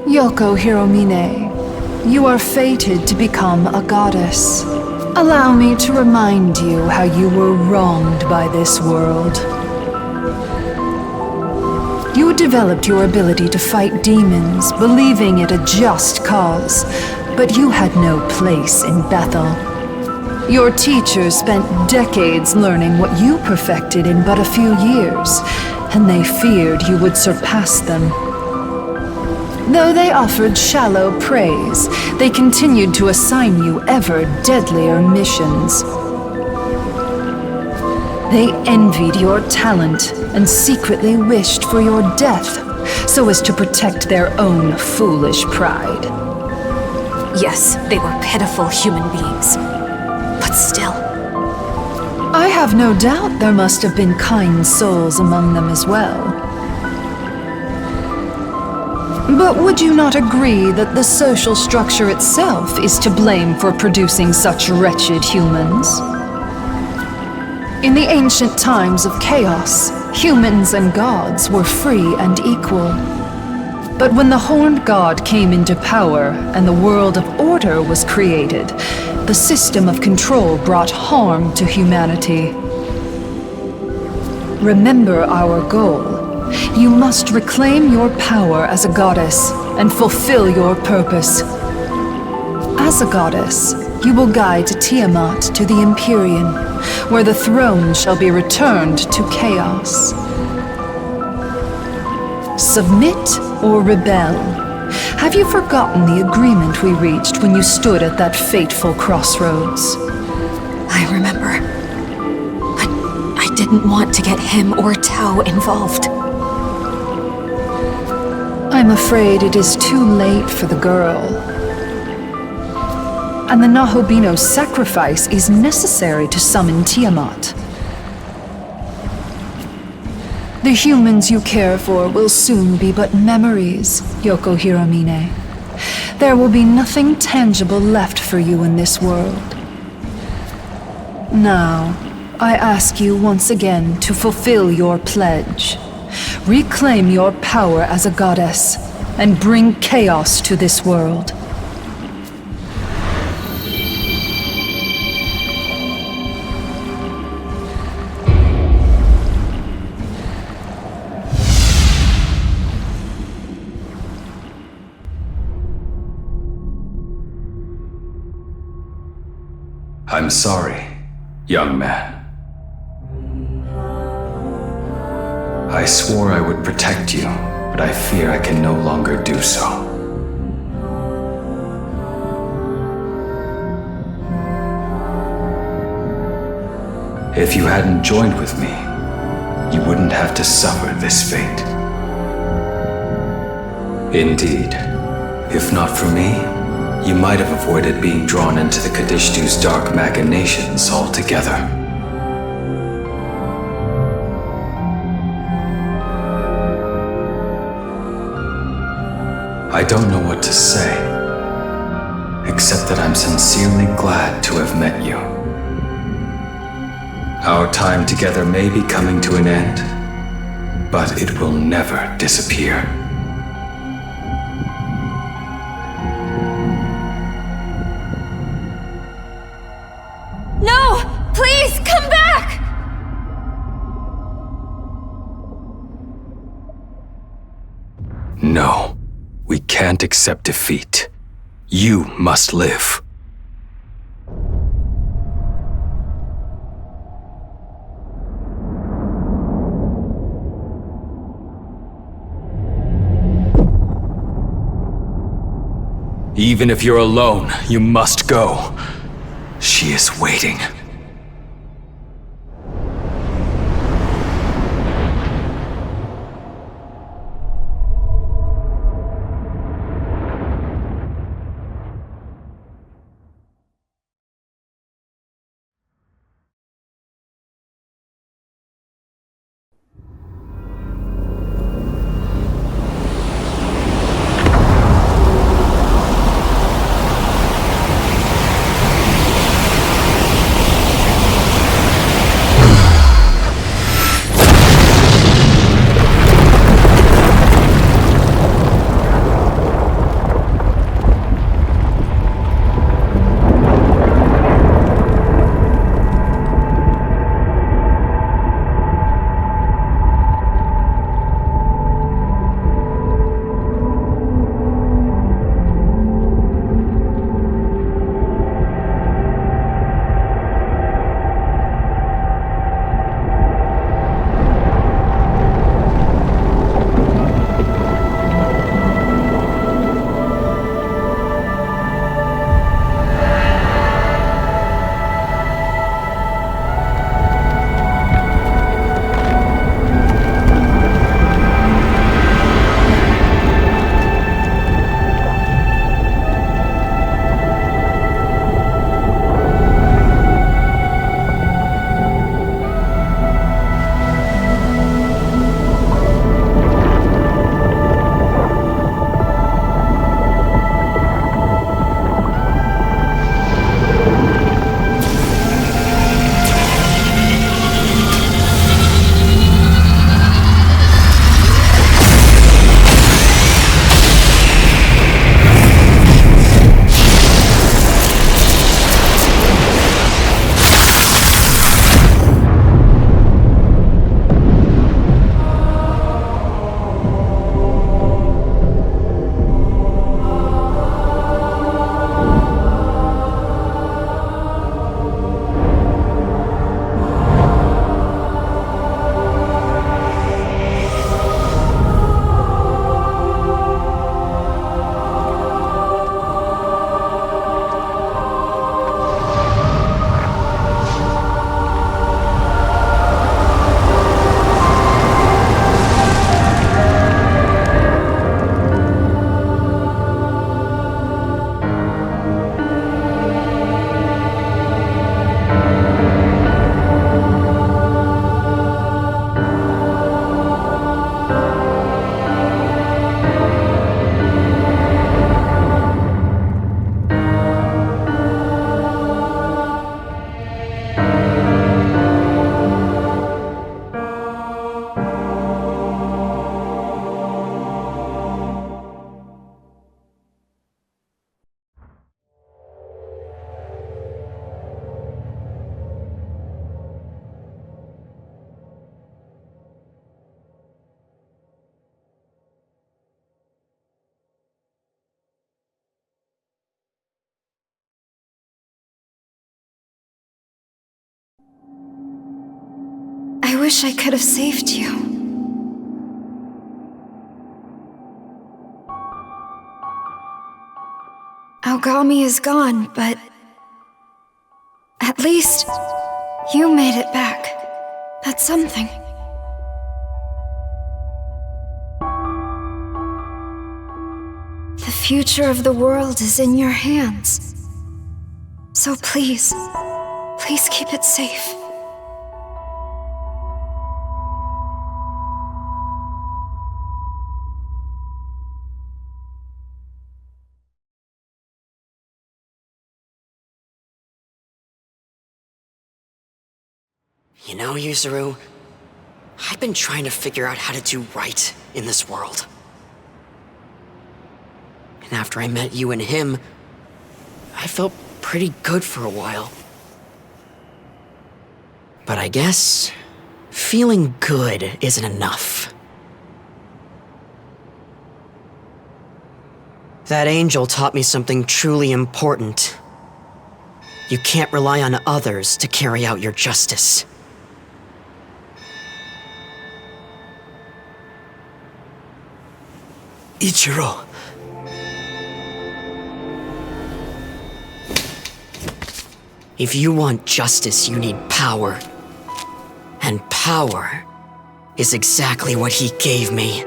Yoko Hiromine, you are fated to become a goddess. Allow me to remind you how you were wronged by this world. You developed your ability to fight demons, believing it a just cause, but you had no place in Bethel. Your teachers spent decades learning what you perfected in but a few years, and they feared you would surpass them. Though they offered shallow praise, they continued to assign you ever deadlier missions. They envied your talent and secretly wished for your death, so as to protect their own foolish pride. Yes, they were pitiful human beings. But still. I have no doubt there must have been kind souls among them as well. But would you not agree that the social structure itself is to blame for producing such wretched humans? In the ancient times of chaos, humans and gods were free and equal. But when the Horned God came into power and the world of order was created, the system of control brought harm to humanity. Remember our goal. You must reclaim your power as a goddess and fulfill your purpose. As a goddess, you will guide Tiamat to the Empyrean, where the throne shall be returned to chaos. Submit or rebel? Have you forgotten the agreement we reached when you stood at that fateful crossroads? I remember. But I didn't want to get him or Tao involved. I'm afraid it is too late for the girl. And the Nahobino sacrifice is necessary to summon Tiamat. The humans you care for will soon be but memories, Yoko Hiromine. There will be nothing tangible left for you in this world. Now, I ask you once again to fulfill your pledge. Reclaim your power as a goddess, and bring chaos to this world. I'm sorry, young man. I swore I would protect you. but I fear I can no longer do so. If you hadn't joined with me, you wouldn't have to suffer this fate. Indeed, if not for me, you might have avoided being drawn into the Qadištu's dark machinations altogether. I don't know what to say, except that I'm sincerely glad to have met you. Our time together may be coming to an end, but it will never disappear. No! Please, come back! No, we can't accept defeat. You must live. Even if you're alone, you must go. She is waiting. I wish I could have saved you. Aogami is gone, but at least you made it back. That's something. The future of the world is in your hands. So please keep it safe. You know, Yuzuru, I've been trying to figure out how to do right in this world. And after I met you and him, I felt pretty good for a while. But I guess feeling good isn't enough. That angel taught me something truly important. You can't rely on others to carry out your justice. Ichiro. If you want justice, you need power. And power is exactly what he gave me.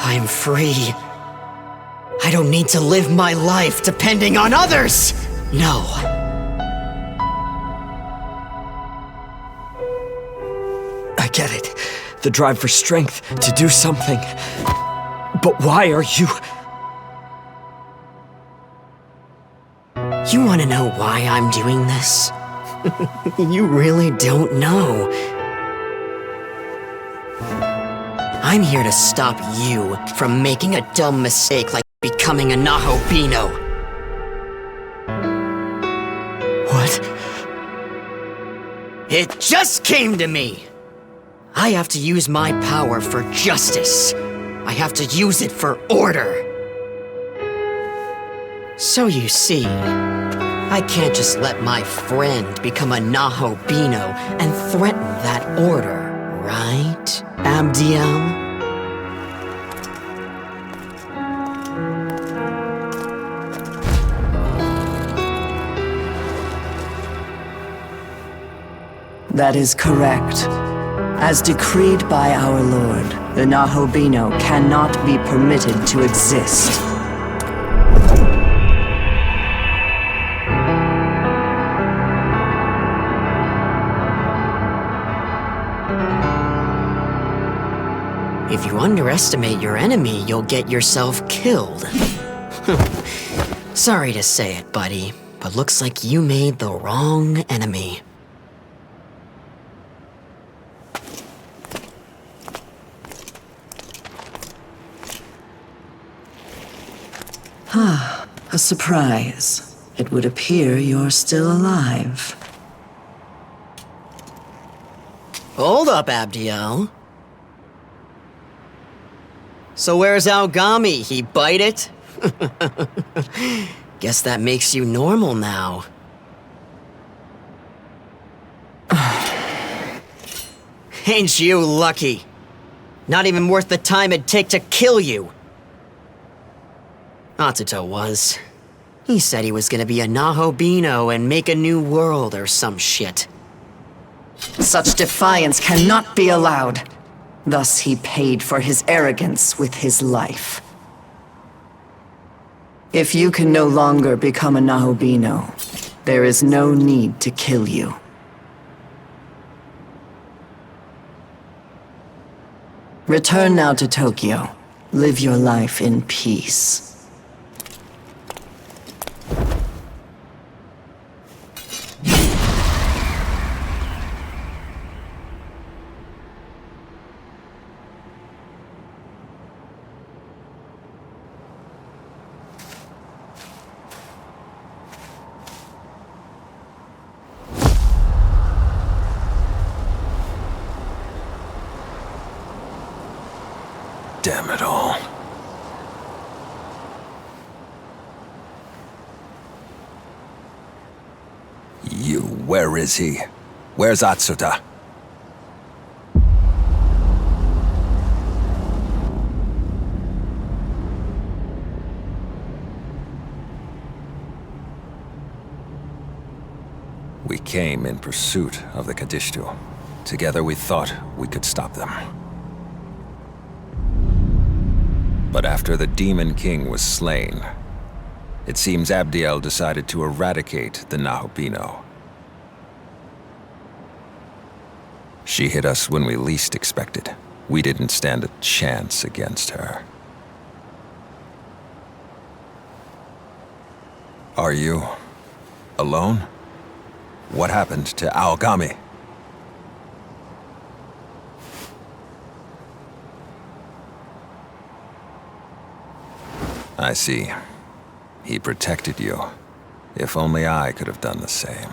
I'm free. I don't need to live my life depending on others! No. I get it. The drive for strength to do something. But why are you... You want to know why I'm doing this? You really don't know. I'm here to stop you from making a dumb mistake like becoming a Nahobino. What? It just came to me! I have to use my power for justice. I have to use it for order. So you see, I can't just let my friend become a Nahobino and threaten that order, right, Abdiel? That is correct. As decreed by our Lord, the Nahobino cannot be permitted to exist. If you underestimate your enemy, you'll get yourself killed. Sorry to say it, buddy, but looks like you made the wrong enemy. A surprise. It would appear you're still alive. Hold up, Abdiel. So where's Aogami? He bite it? Guess that makes you normal now. Ain't you lucky? Not even worth the time it'd take to kill you. Atsuto was. He said he was gonna be a Nahobino and make a new world or some shit. Such defiance cannot be allowed. Thus he paid for his arrogance with his life. If you can no longer become a Nahobino, there is no need to kill you. Return now to Tokyo. Live your life in peace. Damn it all. Where is he? Where's Atsuta? came in pursuit of the Qadištu. Together we thought we could stop them. But after the Demon King was slain, it seems Abdiel decided to eradicate the Nahobino. She hit us when we least expected. We didn't stand a chance against her. Are you alone? What happened to Aogami? I see. He protected you. If only I could have done the same.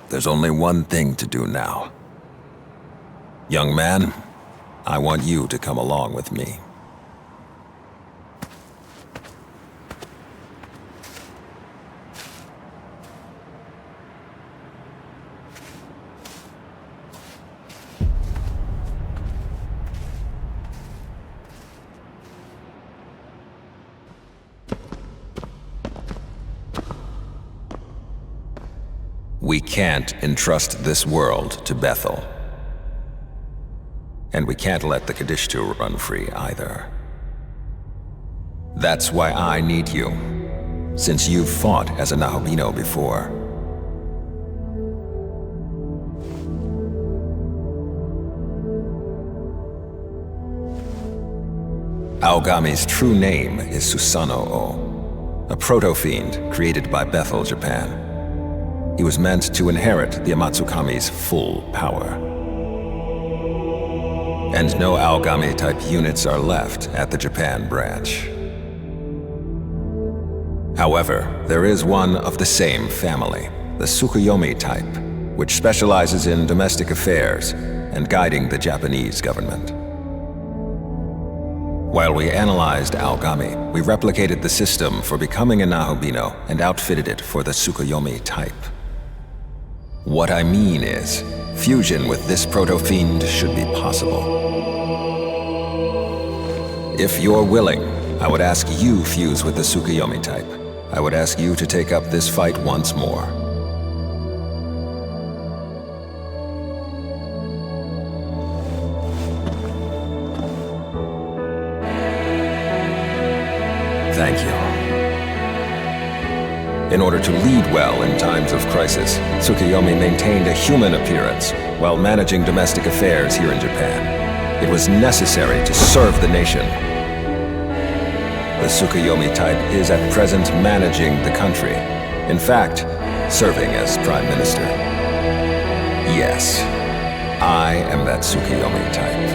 There's only one thing to do now. Young man, I want you to come along with me. We can't entrust this world to Bethel. And we can't let the Qadištu run free either. That's why I need you, since you've fought as a Nahobino before. Aogami's true name is Susanoo, a proto-fiend created by Bethel, Japan. He was meant to inherit the Amatsukami's full power. And no Aogami-type units are left at the Japan branch. However, there is one of the same family, the Tsukuyomi type, which specializes in domestic affairs and guiding the Japanese government. While we analyzed Aogami, we replicated the system for becoming a Nahobino and outfitted it for the Tsukuyomi type. What I mean is, fusion with this proto-fiend should be possible. If you're willing, I would ask you fuse with the Tsukuyomi type. I would ask you to take up this fight once more. Thank you. In order to lead well in times of crisis, Tsukuyomi maintained a human appearance while managing domestic affairs here in Japan. It was necessary to serve the nation. The Tsukuyomi type is at present managing the country. In fact, serving as Prime Minister. Yes, I am that Tsukuyomi type.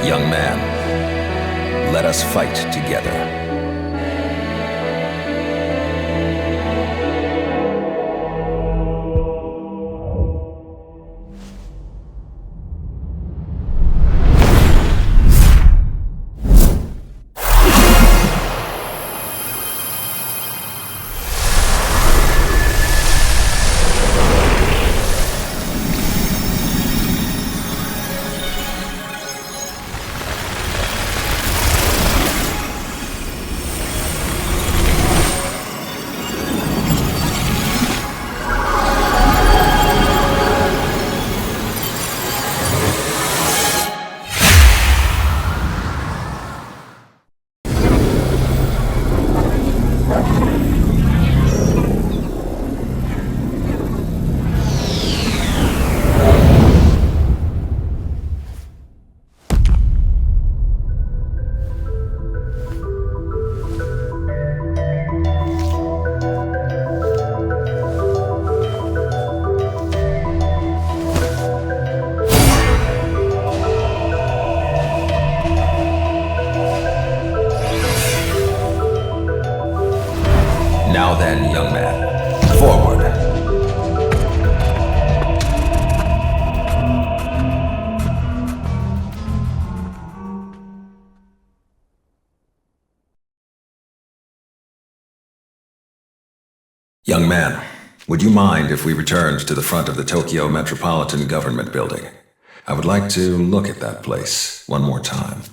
Young man, let us fight together. Young man, would you mind if we returned to the front of the Tokyo Metropolitan Government Building? I would like to look at that place one more time.